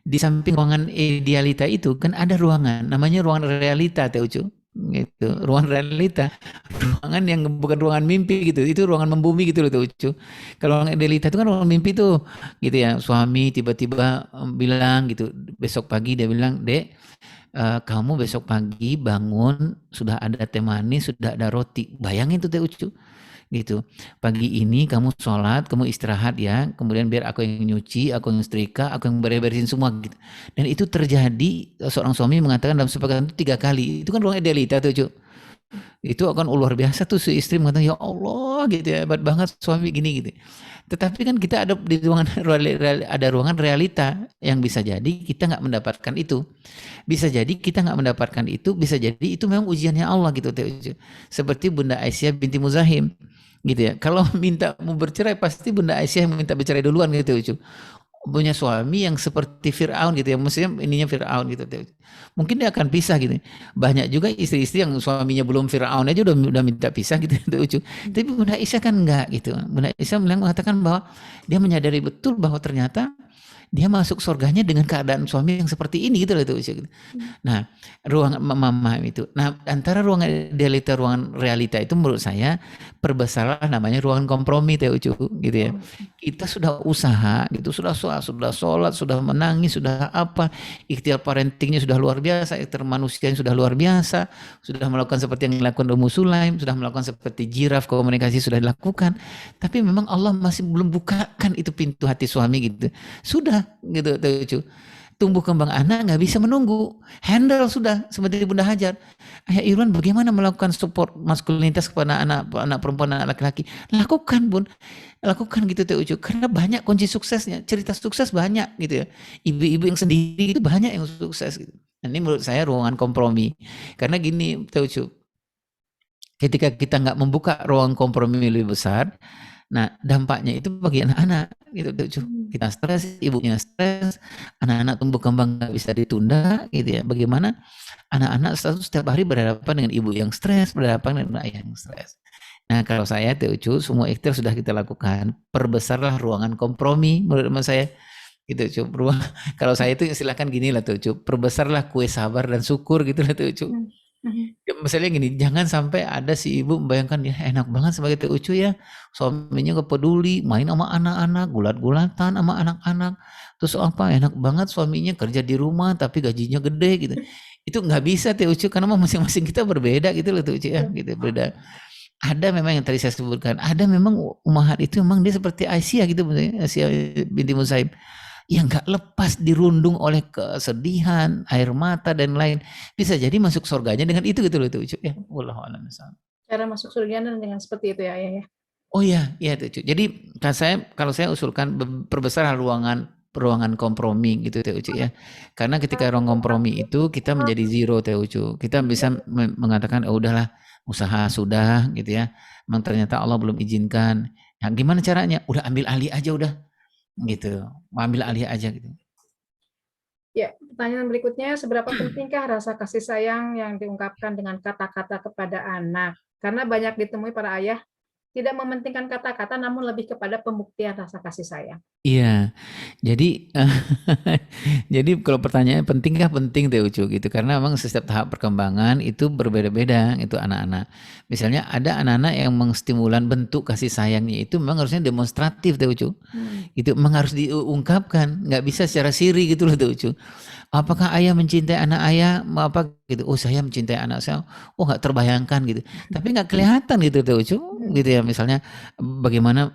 Di samping ruangan idealita itu kan ada ruangan namanya ruangan realita Teucu gitu. Ruangan realita, ruangan yang bukan ruangan mimpi gitu, itu ruangan membumi gitu loh Teucu. Kalau ruangan idealita itu kan ruangan mimpi tuh gitu ya, suami tiba-tiba bilang gitu, besok pagi dia bilang, "Dek, kamu besok pagi bangun sudah ada teh manis, sudah ada roti. Bayangin tuh Teh Ucu gitu. Pagi ini kamu sholat, kamu istirahat ya, kemudian biar aku yang nyuci, aku yang setrika, aku yang beres-beresin semua gitu. Dan itu terjadi, seorang suami mengatakan dalam sepekan itu 3 kali. Itu kan ruang idealita tuh Cu. Itu akan luar biasa tuh si istri mengatakan, ya Allah gitu ya, hebat banget suami gini gitu. Tetapi kan kita ada di ruangan ada ruangan realita yang bisa jadi kita nggak mendapatkan itu. Bisa jadi kita nggak mendapatkan itu, bisa jadi itu memang ujiannya Allah gitu. Seperti Bunda Aisyah binti Muzahim gitu ya. Kalau minta mau bercerai pasti Bunda Aisyah yang minta bercerai duluan gitu. Punya suami yang seperti Fir'aun gitu ya, maksudnya ininya Fir'aun gitu. Mungkin dia akan pisah gitu. Banyak juga istri-istri yang suaminya belum Fir'aun aja udah minta pisah gitu. Tapi Bunda Aisyah kan enggak gitu. Bunda Aisyah mengatakan bahwa dia menyadari betul bahwa ternyata dia masuk surganya dengan keadaan suami yang seperti ini gitu loh tuh. Nah, ruang memahami itu. Nah, antara ruang idealita, ruangan realita itu menurut saya perbesarlah namanya ruangan kompromi Teh Ucu gitu ya. Kita sudah usaha gitu, sudah sholat, sudah menangis, sudah apa, ikhtiar parentingnya sudah luar biasa, ikhtiar manusianya sudah luar biasa, sudah melakukan seperti yang dilakukan Ummu Sulaim, sudah melakukan seperti jiraf komunikasi sudah dilakukan, tapi memang Allah masih belum bukakan itu pintu hati suami gitu. Sudah gitu Ucu. Tumbuh kembang anak nggak bisa menunggu, handle sudah seperti Bunda Hajar. Ayah Irwan bagaimana melakukan support maskulinitas kepada anak perempuan, anak laki-laki? Lakukan Bun, lakukan gitu Teh Ucu. Karena banyak kunci suksesnya, cerita sukses banyak gitu ya. Ibu-ibu yang sendiri itu banyak yang sukses gitu. Nah, ini menurut saya ruangan kompromi. Karena gini Teh Ucu, ketika kita nggak membuka ruang kompromi lebih besar, nah dampaknya itu bagi anak-anak gitu Teh. Kita stres, ibunya stres, anak-anak tumbuh kembang nggak bisa ditunda gitu ya. Bagaimana anak-anak setiap hari berhadapan dengan ibu yang stres, berhadapan dengan ayah yang stres. Nah kalau saya Teh Ucu, semua ikhtiar sudah kita lakukan, perbesarlah ruangan kompromi menurut saya gitu Ucu. Kalau saya itu silakan gini lah Teh Ucu, perbesarlah kue sabar dan syukur gitu lah Teh Ucu. Ya, misalnya gini, jangan sampai ada si ibu membayangkan ya enak banget sebagai Teh Ucu ya, suaminya gak peduli, main sama anak-anak, gulat-gulatan sama anak-anak, terus apa enak banget suaminya kerja di rumah tapi gajinya gede gitu. Itu nggak bisa Teh Ucu karena masing-masing kita berbeda gitu loh Teh Ucu ya, gitu beda. Ada memang yang tadi saya sebutkan, ada memang ummahat itu memang dia seperti Aisyah gitu, Aisyah binti Musaib yang nggak lepas dirundung oleh kesedihan, air mata dan lain. Bisa jadi masuk surganya dengan itu gitu loh itu ya. Wallahu a'lam. Cara masuk surganya dengan seperti itu ya Ayah ya. Oh iya, iya itu. Jadi kalau saya usulkan perbesar ruangan kompromi gitu Teh Ucu ya. Karena ketika ruang kompromi itu kita menjadi zero Teh Ucu. Kita bisa mengatakan oh udahlah usaha sudah gitu ya. Memang ternyata Allah belum izinkan. Ya, gimana caranya? Udah ambil alih aja udah. Gitu. Ambil alih aja gitu. Ya, pertanyaan berikutnya, seberapa pentingkah rasa kasih sayang yang diungkapkan dengan kata-kata kepada anak? Karena banyak ditemui para ayah tidak mementingkan kata-kata, namun lebih kepada pembuktian rasa kasih sayang. Iya, jadi jadi kalau pertanyaannya pentingkah penting Teh Ucu gitu, karena memang setiap tahap perkembangan itu berbeda-beda itu anak-anak. Misalnya ada anak-anak yang mengstimulan bentuk kasih sayangnya itu memang harusnya demonstratif Teh Ucu. Itu memang harus diungkapkan, nggak bisa secara siri gitu loh Teh Ucu. Apakah ayah mencintai anak ayah? Apa gitu? Oh saya mencintai anak saya. Oh nggak terbayangkan gitu. Tapi nggak kelihatan gitu Teh Ucu, gitu ya. Misalnya bagaimana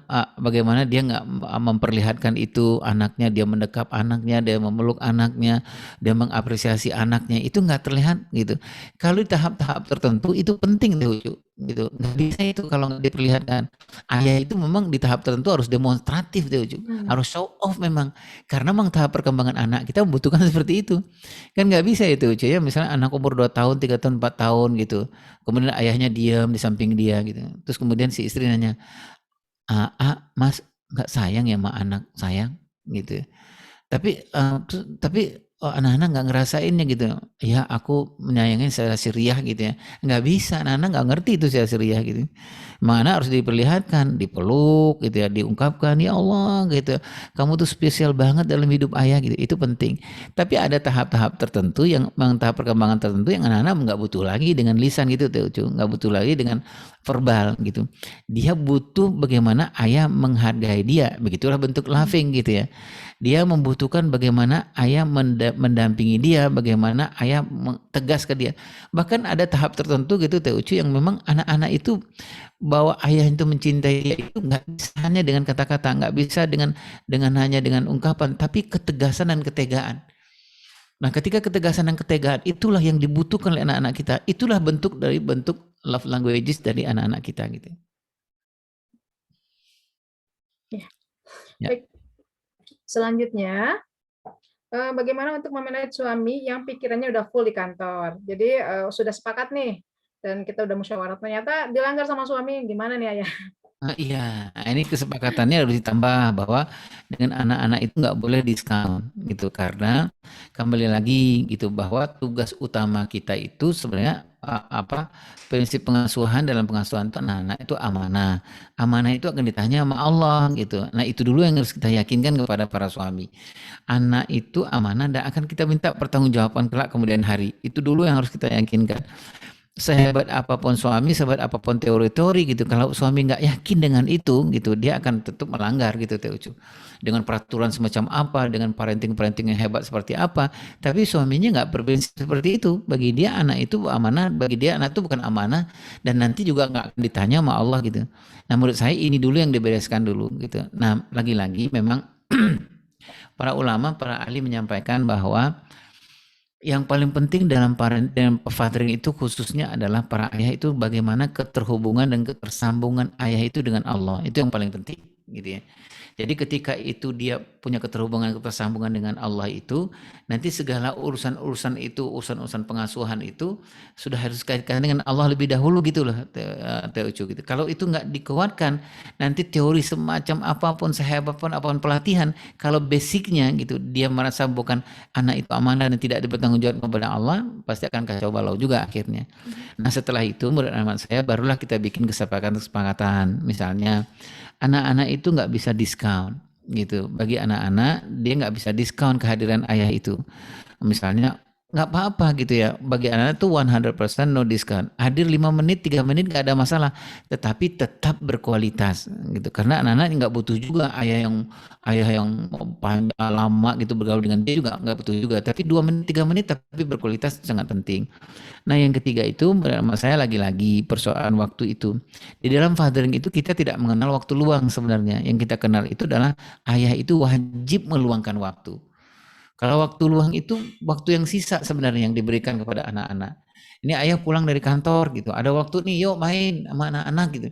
dia nggak memperlihatkan itu anaknya, dia mendekap anaknya, dia memeluk anaknya, dia mengapresiasi anaknya, itu nggak terlihat gitu. Kalau di tahap-tahap tertentu itu penting Teh Ucu, gitu. Nggak bisa itu kalau nggak diperlihatkan. Ayah itu memang di tahap tertentu harus demonstratif Teh Ucu, harus show off memang. Karena memang tahap perkembangan anak kita membutuhkan seperti itu. Kan nggak bisa itu Ucu ya, misalnya anak umur 2 tahun, 3 tahun, 4 tahun gitu. Kemudian ayahnya diam di samping dia gitu. Terus kemudian si istri nanya, Mas nggak sayang ya sama anak sayang gitu. Tapi anak-anak nggak ngerasainnya gitu. Ya aku menyayangi secara siriah gitu ya. Nggak bisa, anak-anak nggak ngerti itu secara siriah gitu. Mana harus diperlihatkan, dipeluk gitu ya, diungkapkan ya Allah gitu. Kamu tuh spesial banget dalam hidup ayah gitu. Itu penting. Tapi ada tahap-tahap tertentu yang tahap perkembangan tertentu yang anak-anak nggak butuh lagi dengan lisan gitu Teh Ucu. Nggak butuh lagi dengan verbal gitu. Dia butuh bagaimana ayah menghargai dia. Begitulah bentuk loving gitu ya. Dia membutuhkan bagaimana ayah mendampingi dia, bagaimana ayah tegas ke dia. Bahkan ada tahap tertentu gitu Teh Ucu yang memang anak-anak itu bahwa ayah itu mencintai dia itu nggak bisa hanya dengan kata-kata, nggak bisa dengan hanya dengan ungkapan, tapi ketegasan dan ketegaan. Nah, ketika ketegasan dan ketegaan itulah yang dibutuhkan oleh anak-anak kita. Itulah bentuk love languages dari anak-anak kita gitu. Ya. Baik. Selanjutnya, bagaimana untuk memanage suami yang pikirannya udah full di kantor. Jadi sudah sepakat nih, dan kita udah musyawarah, ternyata dilanggar sama suami, gimana nih ayah? Iya, ini kesepakatannya harus ditambah bahwa dengan anak-anak itu nggak boleh diskon gitu, karena kembali lagi gitu bahwa tugas utama kita itu sebenarnya prinsip pengasuhan dalam pengasuhan itu anak-anak itu amanah. Amanah itu akan ditanya sama Allah gitu. Nah itu dulu yang harus kita yakinkan kepada para suami. Anak itu amanah dan akan kita minta pertanggungjawaban kelak kemudian hari. Itu dulu yang harus kita yakinkan. Sehebat apapun suami, sehebat apapun teori-teori gitu, kalau suami nggak yakin dengan itu gitu, dia akan tetap melanggar gitu Teh Ucu. Dengan peraturan semacam apa, dengan parenting yang hebat seperti apa, tapi suaminya nggak berprinsip seperti itu. Bagi dia anak itu amanah, bagi dia anak itu bukan amanah, dan nanti juga nggak akan ditanya sama Allah gitu. Nah menurut saya ini dulu yang dibereskan dulu gitu. Nah lagi-lagi memang para ulama, para ahli menyampaikan bahwa yang paling penting dalam fathering itu khususnya adalah para ayah itu bagaimana keterhubungan dan ketersambungan ayah itu dengan Allah. Itu yang paling penting gitu ya. Jadi ketika itu dia punya keterhubungan, ketersambungan dengan Allah itu, nanti segala urusan-urusan itu, urusan-urusan pengasuhan itu sudah harus kaitkan dengan Allah lebih dahulu gitu loh, Teh Ucu gitu. Kalau itu nggak dikuatkan, nanti teori semacam apapun, sehebat pun apapun pelatihan, kalau basicnya gitu, dia merasa bukan anak itu amanah dan tidak bertanggung jawab kepada Allah, pasti akan kacau balau juga akhirnya. Nah setelah itu menurut hemat saya barulah kita bikin kesepakatan, misalnya anak-anak itu nggak bisa diskon gitu. Bagi anak-anak dia nggak bisa diskon kehadiran ayah itu. Misalnya nggak apa-apa gitu ya. Bagi anak-anak itu 100% no diskon. Hadir 5 menit, 3 menit nggak ada masalah. Tetapi tetap berkualitas gitu. Karena anak-anak nggak butuh juga ayah yang panjang lama gitu bergaul dengan dia juga nggak butuh juga. Tapi 2 menit, 3 menit tapi berkualitas sangat penting. Nah yang ketiga itu menurut saya lagi-lagi persoalan waktu itu. Di dalam fathering itu kita tidak mengenal waktu luang sebenarnya. Yang kita kenal itu adalah ayah itu wajib meluangkan waktu. Kalau waktu luang itu waktu yang sisa sebenarnya yang diberikan kepada anak-anak. Ini ayah pulang dari kantor gitu, ada waktu nih yuk main sama anak-anak gitu.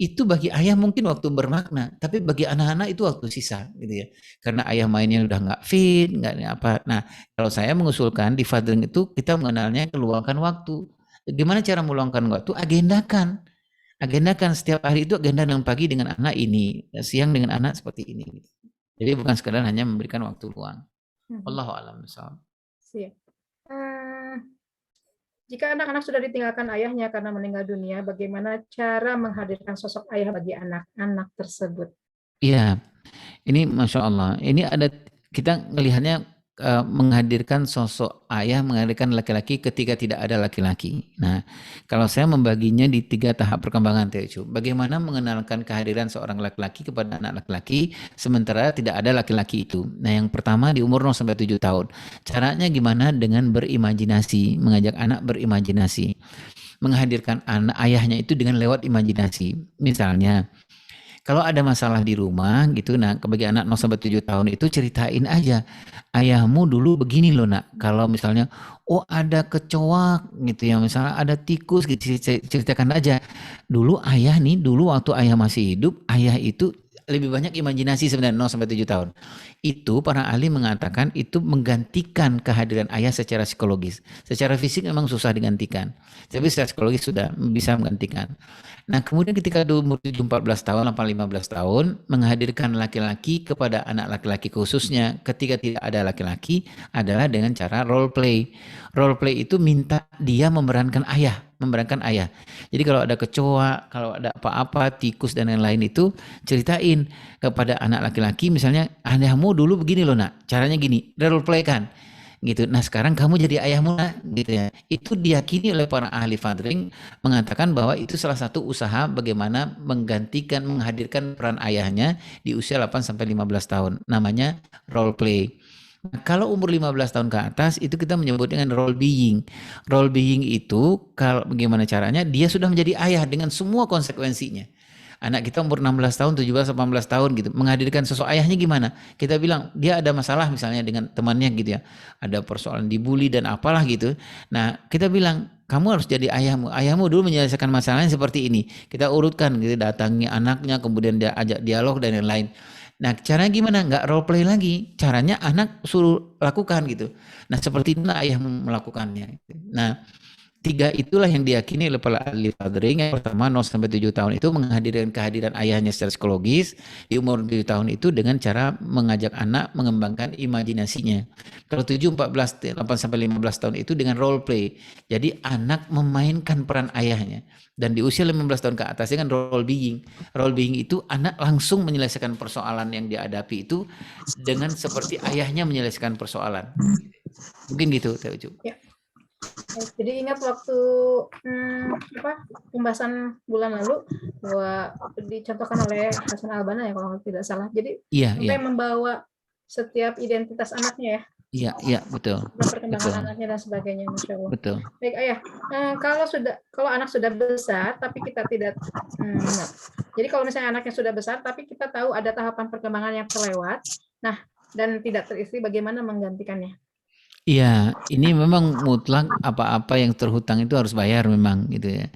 Itu bagi ayah mungkin waktu bermakna, tapi bagi anak-anak itu waktu sisa gitu ya. Karena ayah mainnya udah nggak fit, nggak apa. Nah, kalau saya mengusulkan di fathering itu kita mengenalnya meluangkan waktu. Gimana cara meluangkan waktu? Agendakan. Agendakan setiap hari itu agenda dengan pagi dengan anak ini, siang dengan anak seperti ini. Jadi bukan sekadar hanya memberikan waktu luang. Wallahu a'lam bishawab. Siap. Jika anak-anak sudah ditinggalkan ayahnya karena meninggal dunia, bagaimana cara menghadirkan sosok ayah bagi anak-anak tersebut? Iya, ini Masya Allah. Ini ada kita melihatnya menghadirkan sosok ayah, menghadirkan laki-laki ketika tidak ada laki-laki. Nah, kalau saya membaginya di 3 tahap perkembangan Teh. Bagaimana mengenalkan kehadiran seorang laki-laki kepada anak laki-laki sementara tidak ada laki-laki itu. Nah, yang pertama di umur 0 sampai 7 tahun. Caranya gimana? Dengan berimajinasi, mengajak anak berimajinasi. Menghadirkan anak ayahnya itu dengan lewat imajinasi. Misalnya, kalau ada masalah di rumah gitu, nah bagi anak 0 sampai 7 tahun itu ceritain aja. Ayahmu dulu begini loh nak, kalau misalnya oh ada kecoak gitu ya, misalnya ada tikus gitu, ceritakan aja. Dulu ayah nih, dulu waktu ayah masih hidup, ayah itu lebih banyak imajinasi sebenarnya 0 sampai 7 tahun. Itu para ahli mengatakan itu menggantikan kehadiran ayah secara psikologis. Secara fisik memang susah digantikan, tapi secara psikologis sudah bisa menggantikan. Nah kemudian ketika umur 14 tahun, 15 tahun, menghadirkan laki-laki kepada anak laki-laki khususnya ketika tidak ada laki-laki adalah dengan cara role play. Role play itu minta dia memerankan ayah. Jadi kalau ada kecoa, kalau ada apa-apa, tikus dan lain-lain itu ceritain kepada anak laki-laki misalnya, ayahmu dulu begini loh nak, caranya gini, role play kan. gitu. Nah sekarang kamu jadi ayahmu nak, gitu ya. Itu diyakini oleh para ahli fathering mengatakan bahwa itu salah satu usaha bagaimana menggantikan, menghadirkan peran ayahnya di usia 8 sampai 15 tahun. Namanya role play. Nah, kalau umur 15 tahun ke atas itu kita menyebut dengan role being. Role being itu kalau bagaimana caranya dia sudah menjadi ayah dengan semua konsekuensinya. Anak kita umur 16 tahun, 17, 18 tahun gitu. Menghadirkan sosok ayahnya gimana? Kita bilang dia ada masalah misalnya dengan temannya gitu ya. Ada persoalan dibully dan apalah gitu. Nah, kita bilang kamu harus jadi ayahmu. Ayahmu dulu menyelesaikan masalahnya seperti ini. Kita urutkan gitu, datangi anaknya, kemudian dia ajak dialog dan lain-lain. Nah, caranya gimana? Nggak role play lagi. Caranya anak suruh lakukan gitu. Nah, seperti itulah ayah melakukannya. Nah, tiga itulah yang diyakini oleh para ahli fathering. Yang pertama 0 sampai 7 tahun itu menghadirkan kehadiran ayahnya secara psikologis di umur 7 tahun itu dengan cara mengajak anak mengembangkan imajinasinya. Kalau 7 14 8 sampai 15 tahun itu dengan role play. Jadi anak memainkan peran ayahnya. Dan di usia 15 tahun ke atas dengan role being. Role being itu anak langsung menyelesaikan persoalan yang dihadapi itu dengan seperti ayahnya menyelesaikan persoalan. Mungkin gitu, Teh Ucu. Ya. Jadi ingat waktu pembahasan bulan lalu bahwa dicontohkan oleh Hasan Albana ya kalau tidak salah. Jadi sampai membawa setiap identitas anaknya ya. Iya, betul. Perkembangan anaknya dan sebagainya, Masya Allah. Betul. Baik ayah, kalau anak sudah besar tapi kita tidak, jadi kalau misalnya anaknya sudah besar tapi kita tahu ada tahapan perkembangan yang terlewat, nah dan tidak terisi, bagaimana menggantikannya? Iya, ini memang mutlak apa-apa yang terhutang itu harus bayar memang gitu ya.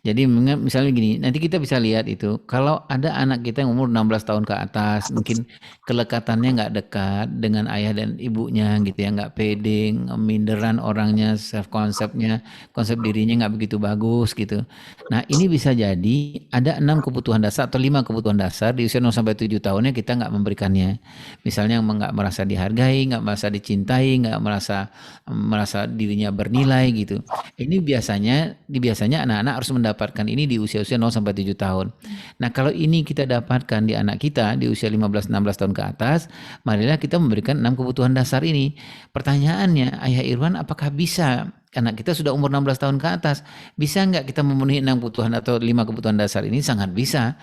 Jadi misalnya gini, nanti kita bisa lihat itu kalau ada anak kita yang umur 16 tahun ke atas, mungkin kelekatannya nggak dekat dengan ayah dan ibunya gitu ya, nggak pede, minderan orangnya, self konsepnya, konsep dirinya nggak begitu bagus gitu. Nah ini bisa jadi ada 6 kebutuhan dasar atau 5 kebutuhan dasar di usia 0 sampai 7 tahunnya kita nggak memberikannya. Misalnya nggak merasa dihargai, nggak merasa dicintai, nggak merasa dirinya bernilai gitu. Ini biasanya anak-anak harus mendapatkan ini di usia-usia 0 sampai 7 tahun. Nah, kalau ini kita dapatkan di anak kita di usia 15 16 tahun ke atas, marilah kita memberikan 6 kebutuhan dasar ini. Pertanyaannya, Ayah Irwan, apakah bisa anak kita sudah umur 16 tahun ke atas, bisa nggak kita memenuhi 6 kebutuhan atau 5 kebutuhan dasar ini? Sangat bisa.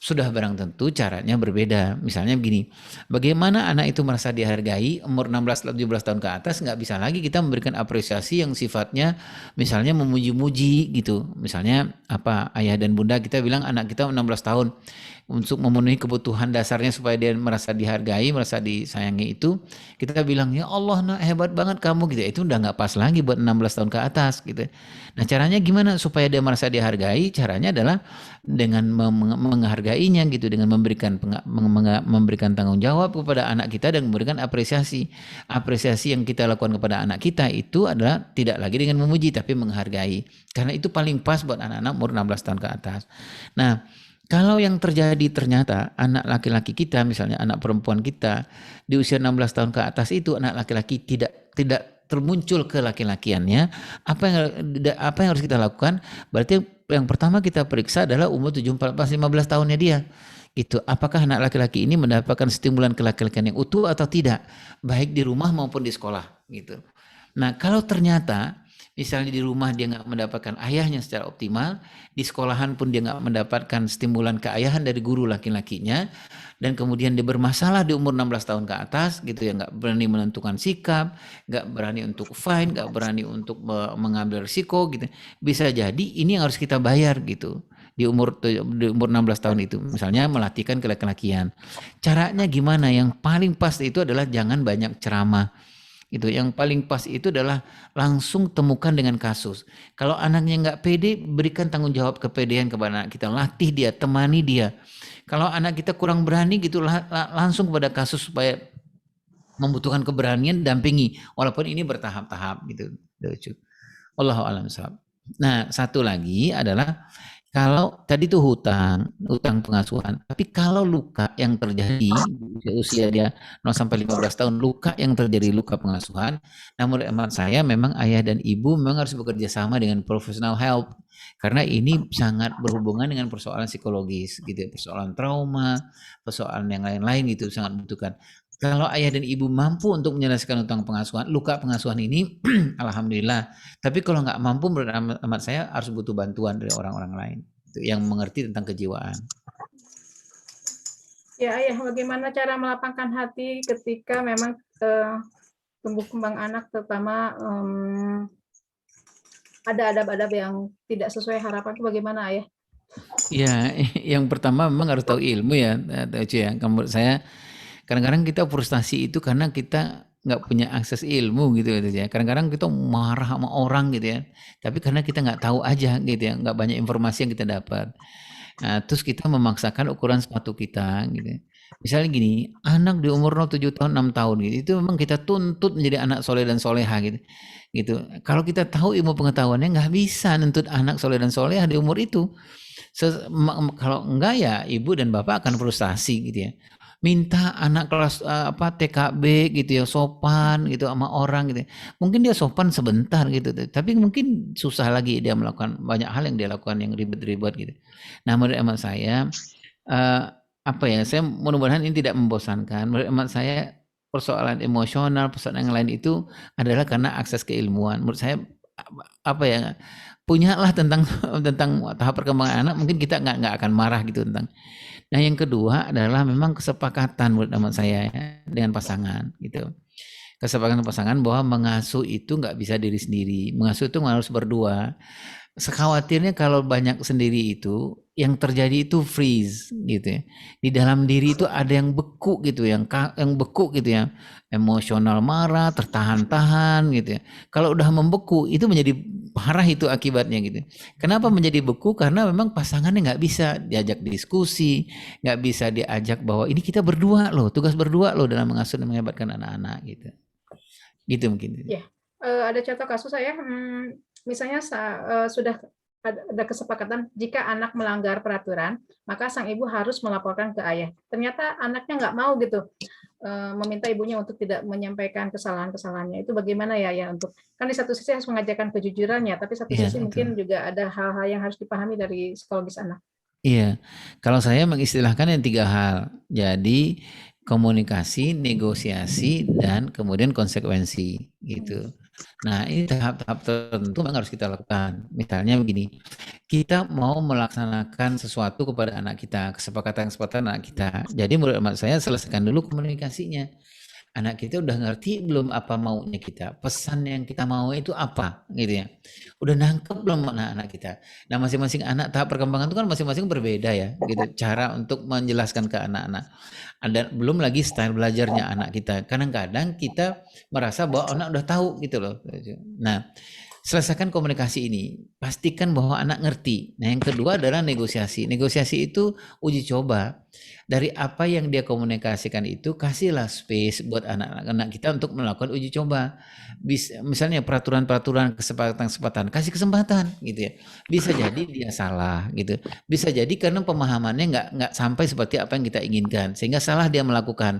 Sudah barang tentu caranya berbeda. Misalnya begini, bagaimana anak itu merasa dihargai umur 16-17 tahun ke atas, nggak bisa lagi kita memberikan apresiasi yang sifatnya misalnya memuji-muji gitu. Misalnya apa, ayah dan bunda kita bilang anak kita 16 tahun untuk memenuhi kebutuhan dasarnya supaya dia merasa dihargai, merasa disayangi itu, kita bilang ya Allah nak hebat banget kamu gitu. Itu udah nggak pas lagi buat 16 tahun ke atas gitu. Nah caranya gimana supaya dia merasa dihargai? Caranya adalah dengan menghargainya gitu, dengan memberikan tanggung jawab kepada anak kita dan memberikan apresiasi. Apresiasi yang kita lakukan kepada anak kita itu adalah tidak lagi dengan memuji tapi menghargai. Karena itu paling pas buat anak-anak umur 16 tahun ke atas. Nah, kalau yang terjadi ternyata anak laki-laki kita, misalnya anak perempuan kita di usia 16 tahun ke atas itu anak laki-laki tidak termuncul ke laki-lakiannya, apa yang harus kita lakukan? Berarti yang pertama kita periksa adalah umur 7, 14, 15 tahunnya dia. Gitu. Apakah anak laki-laki ini mendapatkan stimulan kelaki-lakian yang utuh atau tidak, baik di rumah maupun di sekolah gitu. Nah, kalau ternyata misalnya di rumah dia nggak mendapatkan ayahnya secara optimal, di sekolahan pun dia nggak mendapatkan stimulan keayahan dari guru laki-lakinya, dan kemudian dia bermasalah di umur 16 tahun ke atas gitu ya, nggak berani menentukan sikap, nggak berani untuk fight, nggak berani untuk mengambil risiko gitu. Bisa jadi ini yang harus kita bayar gitu di umur 16 tahun itu, misalnya melatihkan kelaki-lakian. Caranya gimana? Yang paling pas itu adalah jangan banyak ceramah. Itu yang paling pas itu adalah langsung temukan dengan kasus. Kalau anaknya nggak pede, berikan tanggung jawab kepedean kepada anak kita, latih dia, temani dia. Kalau anak kita kurang berani gitu, langsung kepada kasus supaya membutuhkan keberanian, dampingi, walaupun ini bertahap-tahap gitu. Wallahu a'lam bishawab. Nah, satu lagi adalah kalau tadi itu hutang pengasuhan, tapi kalau luka yang terjadi usia dia 0 sampai 15 tahun, luka yang terjadi luka pengasuhan, namun menurut saya memang ayah dan ibu memang harus bekerja sama dengan professional help, karena ini sangat berhubungan dengan persoalan psikologis gitu, persoalan trauma, persoalan yang lain-lain gitu sangat membutuhkan. Kalau ayah dan ibu mampu untuk menyelesaikan utang pengasuhan, luka pengasuhan ini, alhamdulillah. Tapi kalau nggak mampu, menurut amat saya harus butuh bantuan dari orang-orang lain yang mengerti tentang kejiwaan. Ya, Ayah, bagaimana cara melapangkan hati ketika memang tumbuh kembang anak, terutama ada adab-adab yang tidak sesuai harapan, itu bagaimana, Ayah? Ya, yang pertama memang harus tahu ilmu ya, Teh ya. Menurut saya, kadang-kadang kita frustasi itu karena kita nggak punya akses ilmu gitu ya. Kadang-kadang kita marah sama orang gitu ya, tapi karena kita nggak tahu aja gitu ya, nggak banyak informasi yang kita dapat. Nah, terus kita memaksakan ukuran sepatu kita gitu. Misalnya gini, anak di umur 7 tahun, 6 tahun gitu, itu memang kita tuntut menjadi anak soleh dan soleha gitu. Gitu. Kalau kita tahu ilmu pengetahuannya, nggak bisa nuntut anak soleh dan soleha di umur itu. Kalau enggak ya ibu dan bapak akan frustasi gitu ya. Minta anak kelas TKB gitu ya, sopan gitu sama orang gitu ya. Mungkin dia sopan sebentar gitu, tapi mungkin susah lagi dia melakukan banyak hal yang dia lakukan yang ribet-ribet gitu. Nah, menurut emak saya apa ya? Saya mudah-mudahan ini tidak membosankan. Menurut emak saya persoalan emosional, persoalan yang lain itu adalah karena akses keilmuan. Menurut saya apa ya? Punyalah tentang tentang tahap perkembangan anak, mungkin kita nggak akan marah gitu tentang. Nah, yang kedua adalah memang kesepakatan menurut emak saya ya, dengan pasangan gitu. Kesepakatan pasangan bahwa mengasuh itu nggak bisa diri sendiri, mengasuh itu harus berdua. Sekhawatirnya kalau banyak sendiri itu, yang terjadi itu freeze gitu ya. Di dalam diri itu ada yang beku gitu, yang beku gitu ya. Emosional marah, tertahan-tahan gitu ya. Kalau udah membeku itu menjadi parah itu akibatnya gitu. Kenapa menjadi beku? Karena memang pasangannya nggak bisa diajak diskusi, nggak bisa diajak bahwa ini kita berdua loh, tugas berdua loh dalam mengasuh dan menyebatkan anak-anak gitu. Gitu mungkin. Ya, ada contoh kasus saya, misalnya sudah ada kesepakatan jika anak melanggar peraturan, maka sang ibu harus melaporkan ke ayah. Ternyata anaknya nggak mau gitu, meminta ibunya untuk tidak menyampaikan kesalahan-kesalahannya. Itu bagaimana ya untuk kan di satu sisi harus mengajarkan kejujurannya, tapi satu Iya, sisi betul. mungkin juga ada hal-hal yang harus dipahami dari psikologis anak. Iya, kalau saya mengistilahkan yang 3 hal. Jadi komunikasi, negosiasi, dan kemudian konsekuensi gitu. Nah, ini tahap-tahap tertentu memang harus kita lakukan. Misalnya begini, kita mau melaksanakan sesuatu kepada anak kita, kesepakatan-kesepakatan anak kita. Jadi menurut hemat saya selesaikan dulu komunikasinya. Anak kita udah ngerti belum apa maunya kita, pesan yang kita mau itu apa gitu ya. Udah nangkep belum anak-anak kita. Nah, masing-masing anak tahap perkembangan itu kan masing-masing berbeda ya gitu cara untuk menjelaskan ke anak-anak. Ada belum lagi style belajarnya anak kita. Kadang-kadang kita merasa bahwa anak udah tahu gitu loh. Nah, selesaikan komunikasi ini, pastikan bahwa anak ngerti. Nah, yang kedua adalah negosiasi. Negosiasi itu uji coba. Dari apa yang dia komunikasikan itu, kasihlah space buat anak-anak kita untuk melakukan uji coba. Misalnya peraturan-peraturan kesepakatan-kesepakatan, kasih kesempatan gitu ya. Bisa jadi dia salah gitu. Bisa jadi karena pemahamannya nggak sampai seperti apa yang kita inginkan, sehingga salah dia melakukan.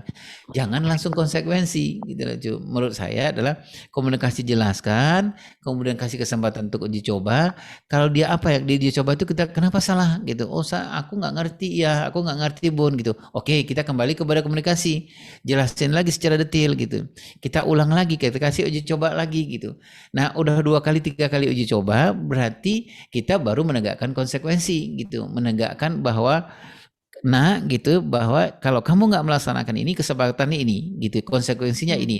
Jangan langsung konsekuensi gitu loh. Menurut saya adalah komunikasi jelaskan, kemudian kasih kesempatan untuk uji coba. Kalau dia apa ya di uji coba itu kita kenapa salah gitu. Oh, aku nggak ngerti ya, aku nggak ngerti Bun gitu. Oke, kita kembali kepada komunikasi, jelasin lagi secara detail gitu. Kita ulang lagi, kita kasih uji coba lagi gitu. Nah, udah 2 kali 3 kali uji coba, berarti kita baru menegakkan konsekuensi gitu, menegakkan bahwa nah gitu bahwa kalau kamu nggak melaksanakan ini kesepakatannya ini gitu konsekuensinya ini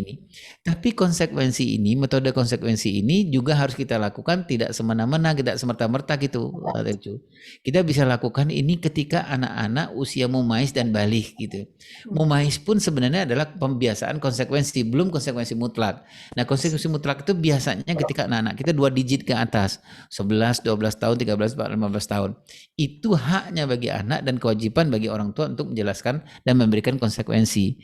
tapi konsekuensi ini metode konsekuensi ini juga harus kita lakukan tidak semena-mena tidak semerta-merta gitu kita bisa lakukan ini ketika anak-anak usia mumais dan balik gitu mumais pun sebenarnya adalah pembiasaan konsekuensi belum konsekuensi mutlak. Nah, konsekuensi mutlak itu biasanya ketika anak-anak kita 2 digit ke atas 11 12 tahun 13 15 tahun itu haknya bagi anak dan kewajiban bagi orang tua untuk menjelaskan dan memberikan konsekuensi.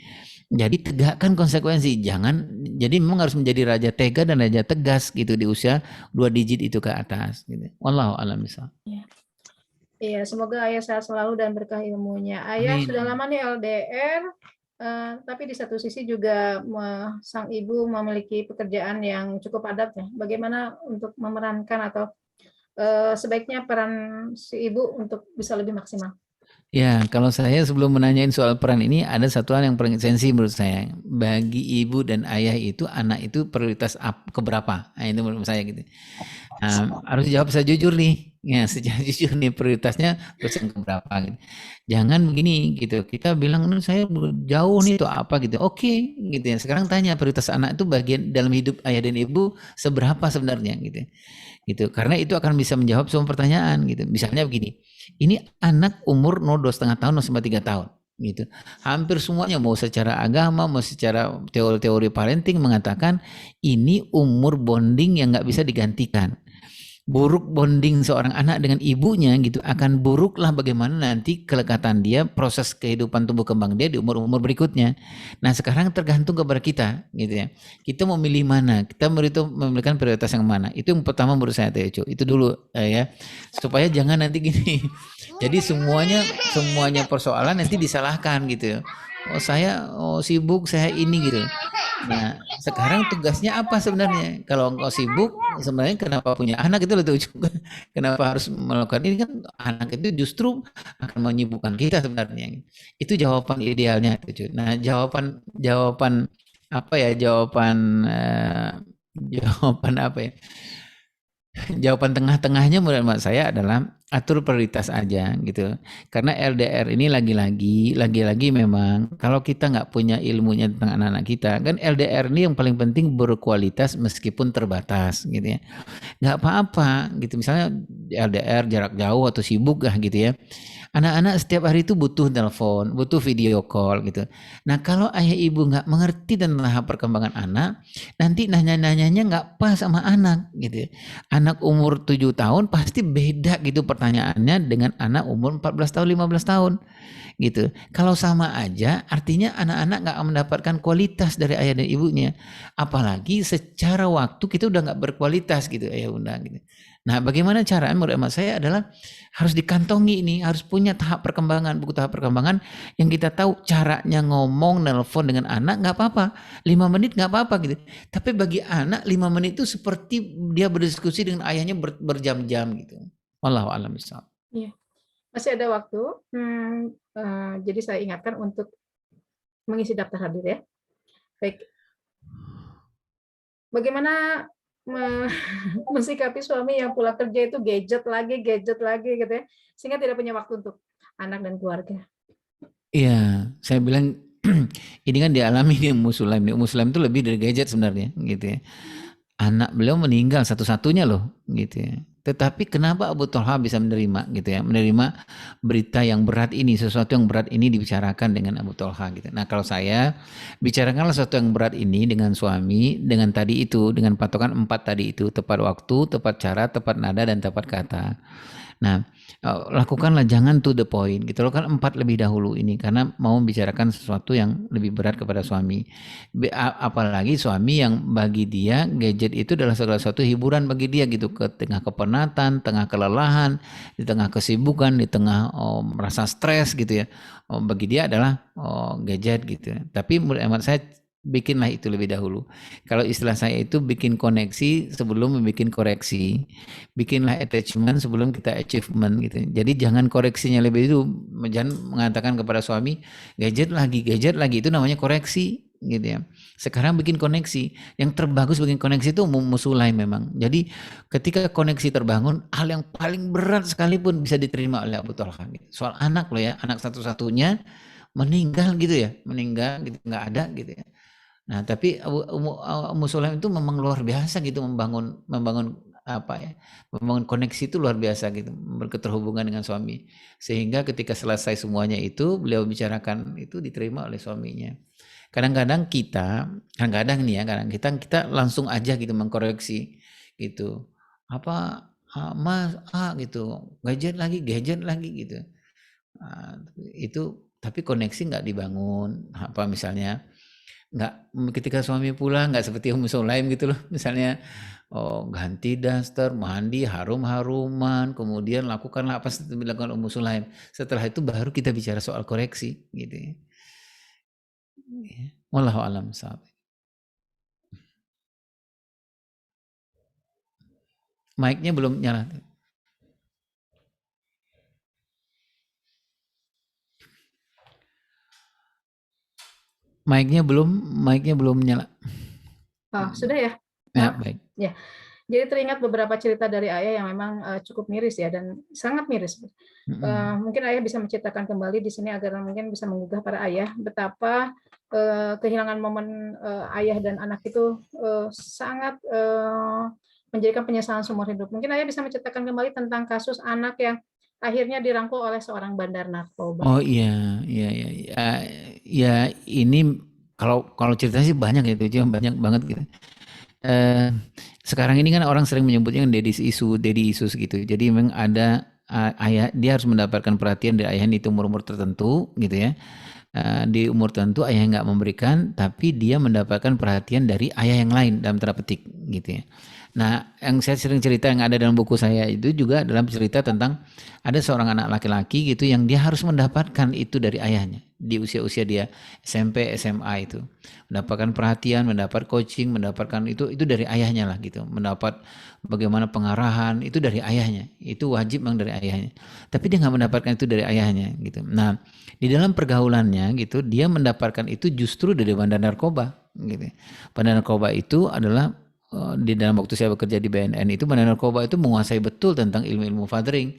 Jadi tegakkan konsekuensi, jangan jadi memang harus menjadi raja tega dan raja tegas gitu di usia 2 digit itu ke atas gitu. Wallahu a'lam bishawab. Iya, semoga ayah sehat selalu dan berkah ilmunya. Ayah sudah lama nih LDR, tapi di satu sisi juga sang ibu memiliki pekerjaan yang cukup padat ya. Bagaimana untuk memerankan atau sebaiknya peran si ibu untuk bisa lebih maksimal? Ya, kalau saya sebelum menanyain soal peran ini, ada satu hal yang paling esensi menurut saya. Bagi ibu dan ayah itu, anak itu prioritas keberapa? Nah, itu menurut saya gitu. Harus jawab secara jujur nih. Ya, secara jujur nih prioritasnya terus yang keberapa gitu. Jangan begini gitu. Kita bilang, "Nah, saya jauh nih itu apa gitu." Oke, gitu ya. Sekarang tanya prioritas anak itu bagian dalam hidup ayah dan ibu seberapa sebenarnya gitu. Gitu. Karena itu akan bisa menjawab semua pertanyaan gitu. Misalnya begini, ini anak umur 2,5 tahun sampai 3 tahun gitu. Hampir semuanya mau secara agama, mau secara teori-teori parenting mengatakan ini umur bonding yang nggak bisa digantikan. Buruk bonding seorang anak dengan ibunya gitu akan buruklah bagaimana nanti kelekatan dia, proses kehidupan tumbuh kembang dia di umur-umur berikutnya. Nah, sekarang tergantung kepada kita gitu ya. Kita mau milih mana? Kita memberikan prioritas yang mana? Itu yang pertama menurut saya Tejo. Itu dulu ya. Supaya jangan nanti gini. Jadi semuanya persoalan nanti disalahkan gitu. Oh, saya sibuk, saya ini gitu. Nah, sekarang tugasnya apa sebenarnya? Kalau engkau sibuk, sebenarnya kenapa punya anak itu lebih juga. Kenapa harus melakukan ini kan anak itu justru akan menyibukkan kita sebenarnya. Itu jawaban idealnya itu. Nah, jawaban jawaban apa ya? Jawaban jawaban apa ya? Jawaban tengah-tengahnya menurut saya adalah atur prioritas aja gitu. Karena LDR ini lagi-lagi memang kalau kita nggak punya ilmunya tentang anak-anak kita, kan LDR ini yang paling penting berkualitas meskipun terbatas gitu ya. Nggak apa-apa gitu. Misalnya LDR jarak jauh atau sibuk lah gitu ya. Anak-anak setiap hari itu butuh telepon, butuh video call gitu. Nah, kalau ayah ibu nggak mengerti tentang perkembangan anak, nanti nanya-nanyanya nggak pas sama anak gitu. Anak umur 7 tahun pasti beda gitu pertanyaannya dengan anak umur 14 tahun, 15 tahun gitu. Kalau sama aja, artinya anak-anak nggak mendapatkan kualitas dari ayah dan ibunya. Apalagi secara waktu kita udah nggak berkualitas gitu, ayah bunda gitu. Nah, bagaimana caranya menurut emak saya adalah harus dikantongi ini, harus punya tahap perkembangan, buku tahap perkembangan yang kita tahu caranya ngomong, nelpon dengan anak nggak apa-apa, 5 menit nggak apa-apa gitu. Tapi bagi anak 5 menit itu seperti dia berdiskusi dengan ayahnya berjam-jam gitu. Wallahu a'lam bishawab. Iya. Masih ada waktu. Jadi saya ingatkan untuk mengisi daftar hadir ya. Baik. Bagaimana mensikapi suami yang pulang kerja itu gadget lagi gitu ya, sehingga tidak punya waktu untuk anak dan keluarga. Iya, saya bilang ini kan dialami di Ummu Sulaim. Ummu Sulaim itu lebih dari gadget sebenarnya gitu ya. Anak beliau meninggal satu-satunya loh gitu ya. Tetapi kenapa Abu Talha bisa menerima gitu ya, menerima berita yang berat ini, sesuatu yang berat ini dibicarakan dengan Abu Talha gitu. Nah, kalau saya bicarakanlah sesuatu yang berat ini dengan suami dengan tadi itu, dengan patokan 4 tadi itu, tepat waktu, tepat cara, tepat nada dan tepat kata. Nah, lakukanlah jangan to the point gitu loh kan 4 lebih dahulu ini karena mau membicarakan sesuatu yang lebih berat kepada suami. Apalagi suami yang bagi dia gadget itu adalah segala sesuatu hiburan bagi dia gitu ke tengah kepenatan, tengah kelelahan, di tengah kesibukan, di tengah merasa stres gitu ya. Bagi dia adalah gadget gitu. Tapi menurut hemat saya bikinlah itu lebih dahulu. Kalau istilah saya itu bikin koneksi sebelum membuat koreksi. Bikinlah attachment sebelum kita achievement gitu. Jadi jangan koreksinya lebih itu, jangan mengatakan kepada suami gadget lagi itu namanya koreksi gitu ya. Sekarang bikin koneksi. Yang terbagus bikin koneksi itu musulai memang. Jadi ketika koneksi terbangun, hal yang paling berat sekalipun bisa diterima oleh Abu Talha. Gitu. Soal anak loh ya, anak satu-satunya meninggal gitu ya, meninggal gitu nggak ada gitu ya. Nah, tapi Ummu Sulaim itu memang luar biasa gitu membangun apa ya, membangun koneksi itu luar biasa gitu, berketerhubungan dengan suami. Sehingga ketika selesai semuanya itu, beliau bicarakan itu diterima oleh suaminya. Kadang-kadang kadang-kadang nih ya, kadang kita langsung aja gitu mengkoreksi gitu. Apa Mas gitu, gadget lagi gitu. Itu tapi koneksi nggak dibangun. Apa misalnya nggak ketika suami pulang nggak seperti Ummu Sulaim gitu loh misalnya ganti daster mandi harum-haruman kemudian lakukanlah apa yang dilakukan Ummu Sulaim setelah itu baru kita bicara soal koreksi gitu ya. Wallahu alam sahab. Mic-nya belum nyala. Mic-nya belum nyala. Oh, sudah ya? Ya, Maaf. baik. Ya. Jadi teringat beberapa cerita dari ayah yang memang cukup miris ya, dan sangat miris. Mungkin ayah bisa menceritakan kembali di sini agar mungkin bisa menggugah para ayah betapa kehilangan momen ayah dan anak itu sangat menjadikan penyesalan seumur hidup. Mungkin ayah bisa menceritakan kembali tentang kasus anak yang akhirnya dirangkul oleh seorang bandar narkoba. Oh iya, iya, iya, iya. Ya ini kalau ceritanya sih banyak ya, itu banyak banget gitu. Eh, Sekarang ini kan orang sering menyebutnya kan daddy issues gitu. Jadi memang ada ayah, dia harus mendapatkan perhatian dari ayah di umur-umur tertentu gitu ya. Di umur tertentu ayah nggak memberikan, tapi dia mendapatkan perhatian dari ayah yang lain dalam tanda petik gitu ya. Nah, yang saya sering cerita yang ada dalam buku saya itu juga dalam cerita tentang ada seorang anak laki-laki gitu yang dia harus mendapatkan itu dari ayahnya di usia-usia dia SMP, SMA itu. Mendapatkan perhatian, mendapat coaching, mendapatkan itu dari ayahnya lah gitu. Mendapat bagaimana pengarahan itu dari ayahnya. Itu wajib memang dari ayahnya. Tapi dia nggak mendapatkan itu dari ayahnya gitu. Nah, di dalam pergaulannya gitu dia mendapatkan itu justru dari bandar narkoba gitu. Bandar narkoba itu adalah di dalam waktu saya bekerja di BNN itu bandar narkoba itu menguasai betul tentang ilmu-ilmu fathering.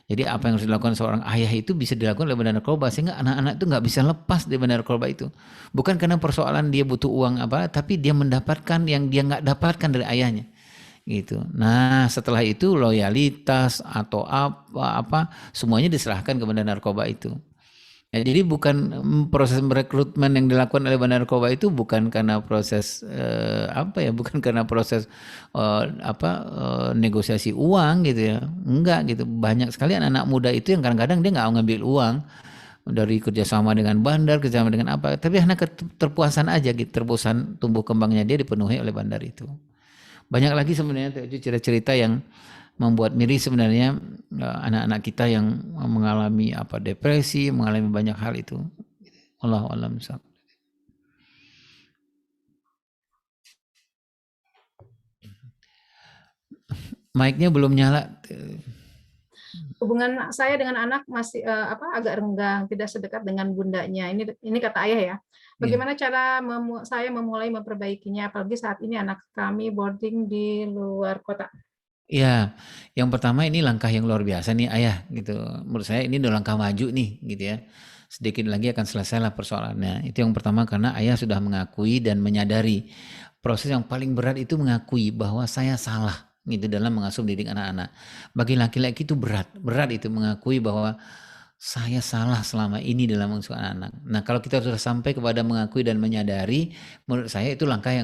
Jadi apa yang harus dilakukan seorang ayah itu bisa dilakukan oleh bandar narkoba sehingga anak-anak itu nggak bisa lepas dari bandar narkoba itu. Bukan karena persoalan dia butuh uang apa, tapi dia mendapatkan yang dia nggak dapatkan dari ayahnya gitu. Nah setelah itu loyalitas atau apa semuanya diserahkan ke bandar narkoba itu. Ya, jadi bukan proses merekrutmen yang dilakukan oleh bandar narkoba itu bukan karena proses bukan karena proses negosiasi uang gitu ya, enggak gitu. Banyak sekali anak-anak muda itu yang kadang-kadang dia nggak ngambil uang dari kerjasama dengan bandar, kerjasama dengan apa, tapi hanya keterpuasan aja gitu, terpuasan tumbuh kembangnya dia dipenuhi oleh bandar itu. Banyak lagi sebenarnya itu cerita-cerita yang membuat miris sebenarnya anak-anak kita yang mengalami depresi, mengalami banyak hal itu. Wallahu a'lam bishawab. Mic-nya belum nyala. Hubungan saya dengan anak masih agak renggang, tidak sedekat dengan bundanya. Ini kata ayah ya. Ya. Bagaimana cara saya memulai memperbaikinya, apalagi saat ini anak kami boarding di luar kota. Ya, yang pertama ini langkah yang luar biasa nih ayah gitu. Menurut saya ini udah langkah maju nih gitu ya. Sedikit lagi akan selesai lah persoalannya. Itu yang pertama karena ayah sudah mengakui dan menyadari. Proses yang paling berat itu mengakui bahwa saya salah gitu dalam mengasuh mendidik anak-anak. Bagi laki-laki itu berat itu mengakui bahwa saya salah selama ini dalam mengasuh anak-anak. Nah, kalau kita sudah sampai kepada mengakui dan menyadari, menurut saya itu langkah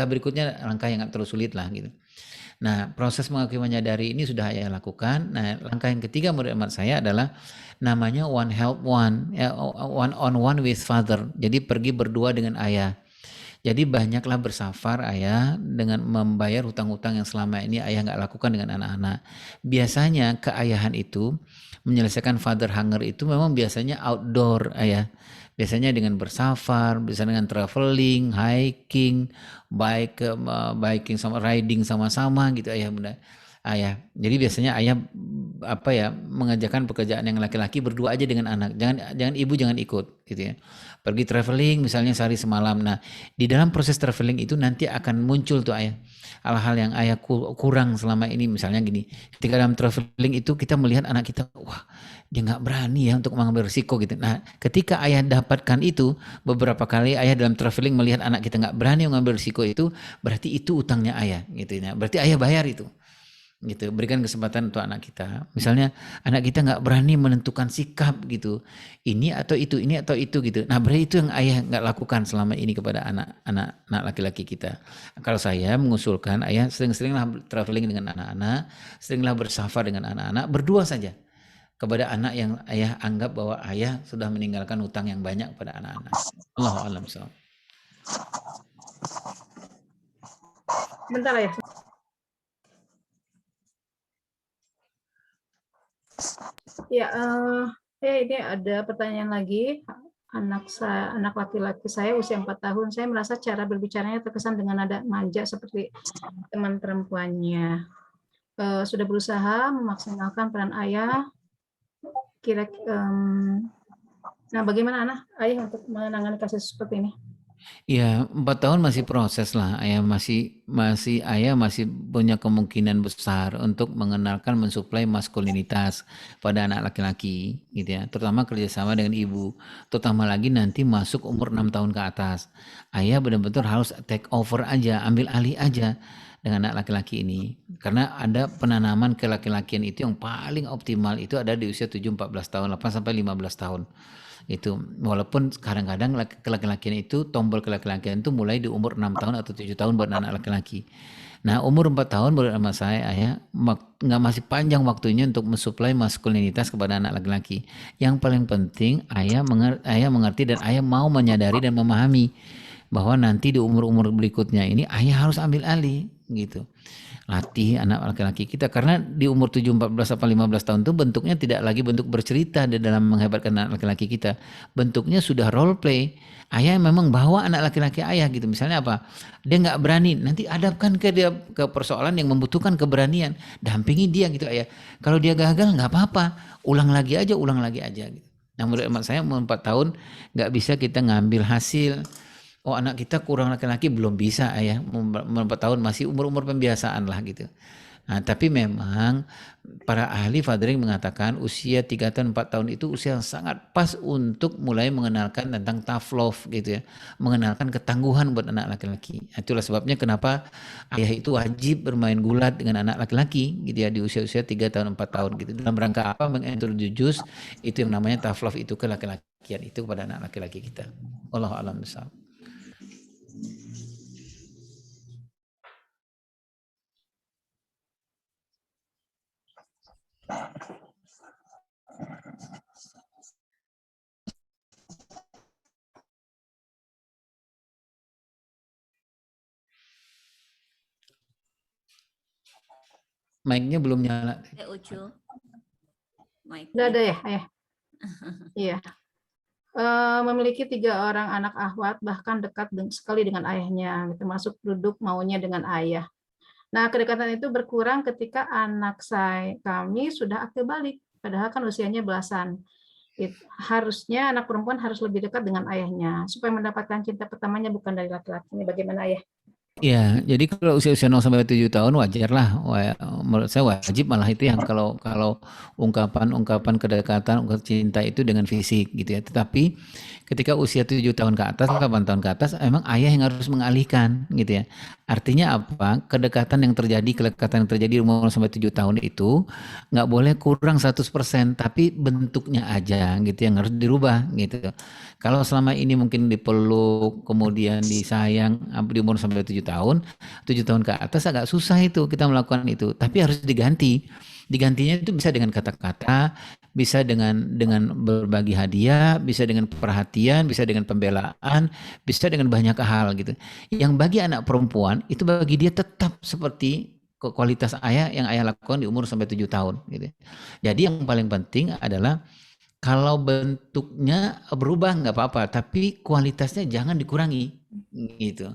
berikutnya langkah yang terlalu sulit lah gitu. Nah, proses mengakui menyadari ini sudah ayah lakukan. Nah, langkah yang ketiga menurut hemat saya adalah namanya one help one, ya, one on one with father. Jadi pergi berdua dengan ayah. Jadi banyaklah bersafar ayah dengan membayar hutang-hutang yang selama ini ayah nggak lakukan dengan anak-anak. Biasanya keayahan itu menyelesaikan father hunger itu memang biasanya outdoor ayah. Biasanya dengan bersafar, bisa dengan traveling, hiking, biking sama riding sama-sama gitu ayah bunda. Ayah. Jadi biasanya ayah mengerjakan pekerjaan yang laki-laki berdua aja dengan anak. Jangan ibu jangan ikut gitu ya. Pergi traveling misalnya sehari semalam. Nah, di dalam proses traveling itu nanti akan muncul tuh ayah hal-hal yang ayah kurang selama ini, misalnya gini, ketika dalam traveling itu kita melihat anak kita, wah dia nggak berani ya untuk mengambil risiko gitu. Nah, ketika ayah dapatkan itu beberapa kali ayah dalam traveling melihat anak kita nggak berani mengambil risiko itu, berarti itu utangnya ayah gitu ya. Berarti ayah bayar itu gitu. Berikan kesempatan untuk anak kita, misalnya anak kita nggak berani menentukan sikap gitu, ini atau itu gitu. Nah, berarti itu yang ayah nggak lakukan selama ini kepada anak laki-laki kita. Kalau saya mengusulkan ayah sering-seringlah traveling dengan anak-anak, seringlah bersafar dengan anak-anak, berdua saja kepada anak yang ayah anggap bahwa ayah sudah meninggalkan hutang yang banyak pada anak-anak. Allahu a'lam bishawab. Bentar ya. Ya, ini ada pertanyaan lagi. Anak laki-laki saya usia 4 tahun. Saya merasa cara berbicaranya terkesan dengan nada manja seperti teman perempuannya. Sudah berusaha memaksimalkan peran ayah. Nah, bagaimana anak ayah untuk menangani kasus seperti ini? Ya, 4 tahun masih proses lah. Ayah masih punya kemungkinan besar untuk mengenalkan mensuplai maskulinitas pada anak laki-laki, gitu ya. Terutama kerjasama dengan ibu. Terutama lagi nanti masuk umur 6 tahun ke atas. Ayah benar-benar harus take over aja, ambil alih aja dengan anak laki-laki ini. Karena ada penanaman kelaki-lakian itu yang paling optimal itu ada di usia 7-14 tahun, 8 sampai 15 tahun. Itu walaupun kadang-kadang laki-lakian itu tombol kelaki-lakian itu mulai di umur 6 tahun atau 7 tahun buat anak laki-laki. Nah, umur 4 tahun menurut sama saya ayah nggak masih panjang waktunya untuk mensuplai maskulinitas kepada anak laki-laki. Yang paling penting ayah mengerti dan ayah mau menyadari dan memahami bahwa nanti di umur-umur berikutnya ini ayah harus ambil alih gitu. Latih anak laki-laki kita karena di umur 7, 14 atau 15 tahun itu bentuknya tidak lagi bentuk bercerita di dalam menghebatkan anak laki-laki kita. Bentuknya sudah role play. Ayah memang bawa anak laki-laki ayah gitu. Misalnya apa? Dia nggak berani, nanti hadapkan ke dia ke persoalan yang membutuhkan keberanian. Dampingi dia gitu ayah. Kalau dia gagal nggak apa-apa, ulang lagi aja gitu. Nah menurut emak saya umur 4 tahun nggak bisa kita ngambil hasil. Oh anak kita kurang laki-laki belum bisa ayah, umur 4 tahun masih umur-umur pembiasaan lah gitu. Nah, tapi memang para ahli fathering mengatakan usia 3 tahun 4 tahun itu usia yang sangat pas untuk mulai mengenalkan tentang tough love gitu ya. Mengenalkan ketangguhan buat anak laki-laki. Itulah sebabnya kenapa ayah itu wajib bermain gulat dengan anak laki-laki gitu ya di usia-usia 3 tahun 4 tahun gitu. Dalam rangka apa mengintroduce itu yang namanya tough love itu ke laki-lakian itu kepada anak laki-laki kita. Wallahu a'lam bishawab. Mic-nya belum nyala. Ucu. Nggak ada ya, ayah? Iya. Memiliki 3 orang anak akhwat, bahkan dekat sekali dengan ayahnya, termasuk duduk maunya dengan ayah. Nah, kedekatan itu berkurang ketika kami sudah akil balik, padahal kan usianya belasan. Harusnya anak perempuan harus lebih dekat dengan ayahnya, supaya mendapatkan cinta pertamanya bukan dari laki-laki. Ini bagaimana ayah? Iya, jadi kalau usia-usia 0 sampai 7 tahun wajar lah. Menurut saya wajib malah itu yang kalau ungkapan kedekatan, ungkapan cinta itu dengan fisik gitu ya. Tetapi ketika usia 7 tahun ke atas, 8 tahun ke atas, emang ayah yang harus mengalihkan gitu ya. Artinya apa? Kedekatan yang terjadi di umur sampai 7 tahun itu nggak boleh kurang 100%, tapi bentuknya aja gitu yang harus dirubah gitu. Kalau selama ini mungkin dipeluk, kemudian disayang di umur sampai 7 tahun, 7 tahun ke atas agak susah itu kita melakukan itu. Tapi harus diganti. Digantinya itu bisa dengan kata-kata, bisa dengan berbagi hadiah, bisa dengan perhatian, bisa dengan pembelaan, bisa dengan banyak hal gitu. Yang bagi anak perempuan itu bagi dia tetap seperti kualitas ayah yang ayah lakukan di umur sampai 7 tahun gitu. Jadi yang paling penting adalah kalau bentuknya berubah nggak apa-apa, tapi kualitasnya jangan dikurangi gitu.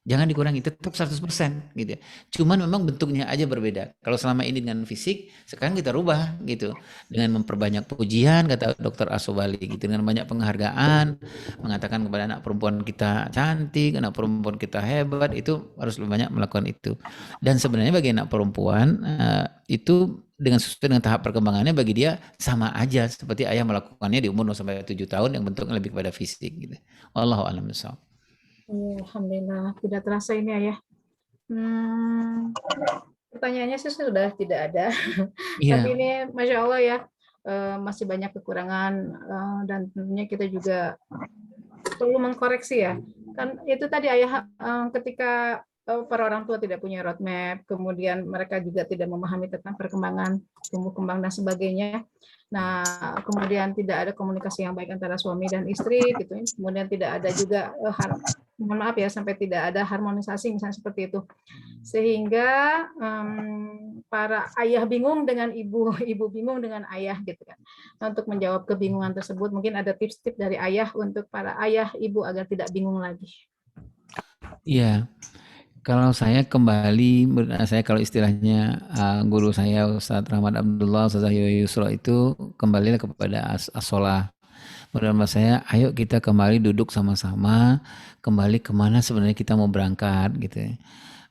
Jangan dikurangi, tetap 100% gitu ya. Cuman memang bentuknya aja berbeda. Kalau selama ini dengan fisik, sekarang kita rubah gitu. Dengan memperbanyak pujian, kata Dr. Asobali gitu. Dengan banyak penghargaan, mengatakan kepada anak perempuan kita cantik, anak perempuan kita hebat, itu harus lebih banyak melakukan itu. Dan sebenarnya bagi anak perempuan, itu sesuai dengan tahap perkembangannya bagi dia sama aja seperti ayah melakukannya di umur 0 sampai 7 tahun yang bentuknya lebih kepada fisik gitu. Wallahu a'lam bishawab. Alhamdulillah, tidak terasa ini ayah. Pertanyaannya sih sudah tidak ada. Tapi Iya. ini Masya Allah ya, masih banyak kekurangan dan tentunya kita juga perlu mengkoreksi ya. Kan itu tadi ayah ketika para orang tua tidak punya roadmap, kemudian mereka juga tidak memahami tentang perkembangan tumbuh kembang dan sebagainya. Nah, kemudian tidak ada komunikasi yang baik antara suami dan istri, gitu. Kemudian tidak ada juga, mohon maaf ya, sampai tidak ada harmonisasi misalnya seperti itu, sehingga para ayah bingung dengan ibu, ibu bingung dengan ayah, gitu kan. Nah, untuk menjawab kebingungan tersebut, mungkin ada tips-tips dari ayah untuk para ayah ibu agar tidak bingung lagi. Iya. Kalau saya kembali, saya kalau istilahnya guru saya Ustadz Rahmat Abdullah, Ustadz Yusro itu kembali kepada as-sholah. menurut saya, ayo kita kembali duduk sama-sama, kembali kemana sebenarnya kita mau berangkat gitu ya.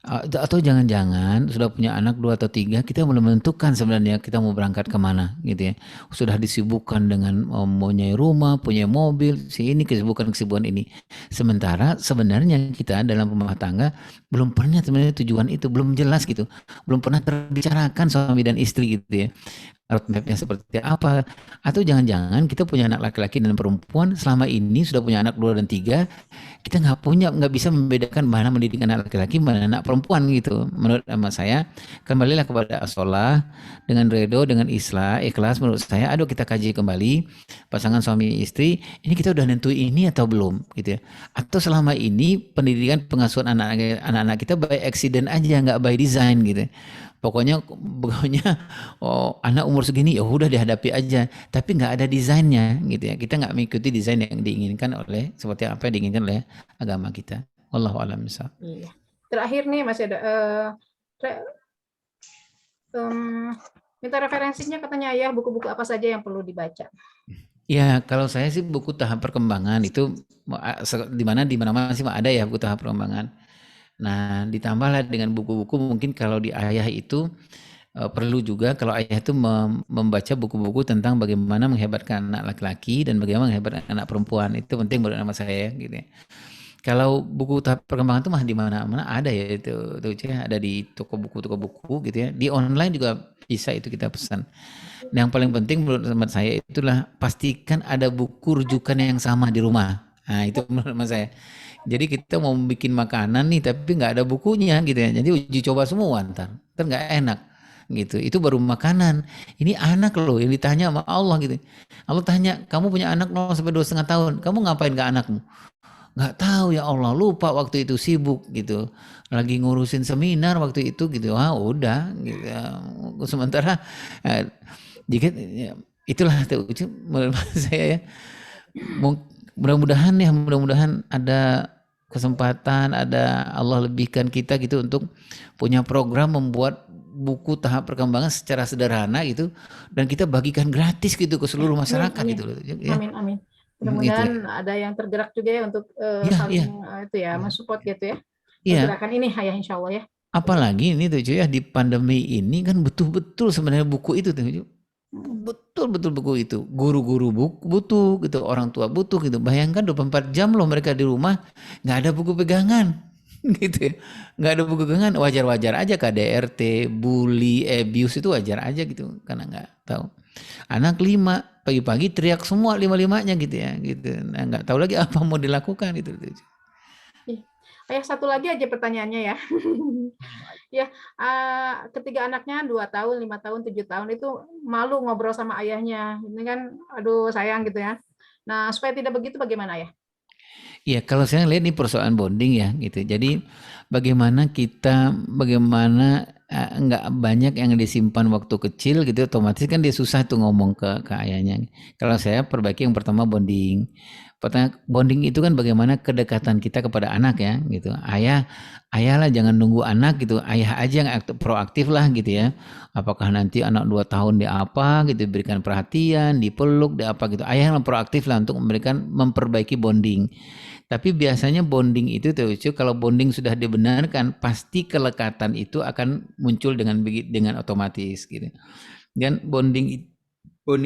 Atau jangan-jangan sudah punya anak 2 atau 3, kita belum menentukan sebenarnya kita mau berangkat kemana gitu ya. Sudah disibukkan dengan mempunyai rumah, punya mobil, si ini kesibukan-kesibukan ini. Sementara sebenarnya kita dalam rumah tangga belum pernah sebenarnya tujuan itu, belum jelas gitu. Belum pernah terbicarakan suami dan istri gitu ya, roadmap-nya seperti apa. Atau jangan-jangan kita punya anak laki-laki dan perempuan, selama ini sudah punya anak 2 dan 3, kita nggak bisa membedakan mana mendidik anak laki-laki, mana anak perempuan gitu. Menurut emak saya, kembalilah kepada asolah dengan redo, dengan ikhlas. Menurut saya, aduh kita kaji kembali pasangan suami istri, ini kita udah nentuin ini atau belum gitu ya. Atau selama ini pendidikan pengasuhan anak-anak kita by accident aja, nggak by design gitu. Pokoknya anak umur segini ya udah dihadapi aja, tapi nggak ada desainnya gitu ya. Kita nggak mengikuti desain yang diinginkan oleh seperti apa yang diinginkan oleh agama kita. Wallahu a'lam bishawab. Iya. Terakhir nih masih ada minta referensinya katanya ya, buku-buku apa saja yang perlu dibaca. Ya, kalau saya sih buku tahap perkembangan itu di mana-mana sih ada ya buku tahap perkembangan. Nah, ditambahlah dengan buku-buku mungkin kalau di ayah itu perlu juga kalau ayah itu membaca buku-buku tentang bagaimana menghebatkan anak laki-laki dan bagaimana menghebatkan anak perempuan. Itu penting menurut nama saya gitu ya. Kalau buku tahap perkembangan itu mah di mana-mana ada ya itu ada di toko buku gitu ya. Di online juga bisa itu kita pesan. Yang paling penting menurut teman saya itulah pastikan ada buku rujukan yang sama di rumah. Nah, itu menurut teman saya. Jadi kita mau bikin makanan nih tapi nggak ada bukunya gitu ya. Jadi uji coba semua ntar nggak enak gitu. Itu baru makanan. Ini anak loh yang ditanya sama Allah gitu. Allah tanya, kamu punya anak 0 sampai 2,5 tahun, kamu ngapain ke anakmu? Nggak tahu ya Allah, lupa waktu itu sibuk gitu. Lagi ngurusin seminar waktu itu gitu. Udah gitu. Sementara jika itulah menurut saya ya. Mudah-mudahan ada kesempatan, ada Allah lebihkan kita gitu untuk punya program membuat buku tahap perkembangan secara sederhana gitu dan kita bagikan gratis gitu ke seluruh masyarakat gitu loh ya. Amin. Gitu Mudah-mudahan ya. ada yang tergerak juga ya untuk saling itu ya mensupport gitu ya. Pergerakan ini ya insya Allah ya. Apalagi ini tuh ya di pandemi ini kan betul-betul sebenarnya buku itu tuh betul-betul buku itu. Guru-guru butuh gitu, orang tua butuh gitu. Bayangkan 24 jam loh mereka di rumah nggak ada buku pegangan gitu ya. Nggak ada buku pegangan, wajar-wajar aja KDRT, bully, abuse itu wajar aja gitu karena nggak tahu. Anak 5 pagi-pagi teriak semua 5-5-nya gitu ya gitu. Nah, nggak tahu lagi apa mau dilakukan itu. Ayah satu lagi aja pertanyaannya ya. Ya, ketiga anaknya 2 tahun, 5 tahun, 7 tahun itu malu ngobrol sama ayahnya. Ini kan aduh sayang gitu ya. Nah, supaya tidak begitu bagaimana ya? Ya, kalau saya lihat ini persoalan bonding ya gitu. Jadi bagaimana nggak banyak yang disimpan waktu kecil gitu, otomatis kan dia susah tuh ngomong ke ayahnya. Kalau saya perbaiki yang pertama bonding. Bonding itu kan bagaimana kedekatan kita kepada anak ya gitu. Ayah lah jangan nunggu anak gitu. Ayah aja yang proaktif lah gitu ya. Apakah nanti anak 2 tahun di apa gitu diberikan perhatian, dipeluk, di apa gitu. Ayah yang proaktif lah untuk memperbaiki bonding. Tapi biasanya bonding itu kalau bonding sudah dibenarkan pasti kelekatan itu akan muncul dengan otomatis gitu. Dan bonding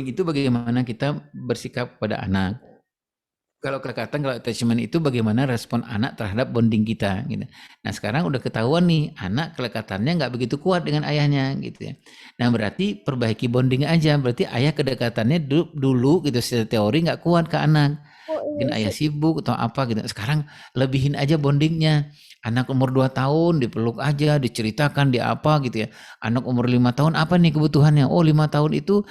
itu bagaimana kita bersikap pada anak. Kalau kelekatan, kalau attachment itu bagaimana respon anak terhadap bonding kita gitu. Nah sekarang udah ketahuan nih anak kelekatannya nggak begitu kuat dengan ayahnya gitu ya. Nah berarti perbaiki bonding aja. Berarti ayah kedekatannya dulu gitu secara teori nggak kuat ke anak. Mungkin ayah sibuk atau apa gitu. Sekarang lebihin aja bondingnya. Anak umur 2 tahun dipeluk aja, diceritakan di apa gitu ya. Anak umur 5 tahun apa nih kebutuhannya? Oh 5 tahun itu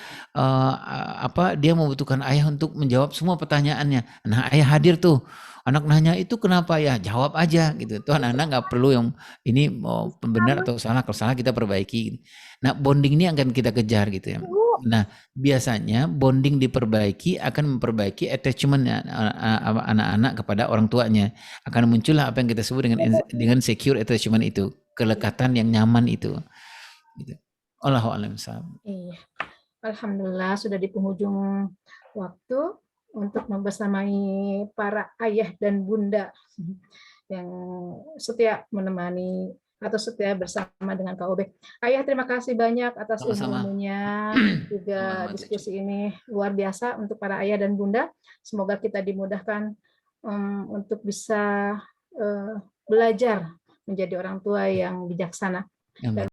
dia membutuhkan ayah untuk menjawab semua pertanyaannya. Nah ayah hadir tuh. Anak nanya itu kenapa ya? Jawab aja gitu. Tuh anak-anak nggak perlu yang ini mau benar atau salah. Kalau salah kita perbaiki. Nah bonding ini akan kita kejar gitu ya. Nah biasanya bonding diperbaiki akan memperbaiki attachment anak-anak kepada orang tuanya. Akan muncullah apa yang kita sebut dengan secure attachment itu, kelekatan yang nyaman itu. Gitu. Allahu a'lam. Iya. Alhamdulillah sudah di penghujung waktu. untuk membersamai para ayah dan bunda yang setia menemani atau setia bersama dengan KOB. Ayah, terima kasih banyak atas Sama-sama. ilmu-ilmunya, juga Sama-sama, Cik. diskusi ini luar biasa untuk para ayah dan bunda. Semoga kita dimudahkan untuk bisa belajar menjadi orang tua yang bijaksana. Amin.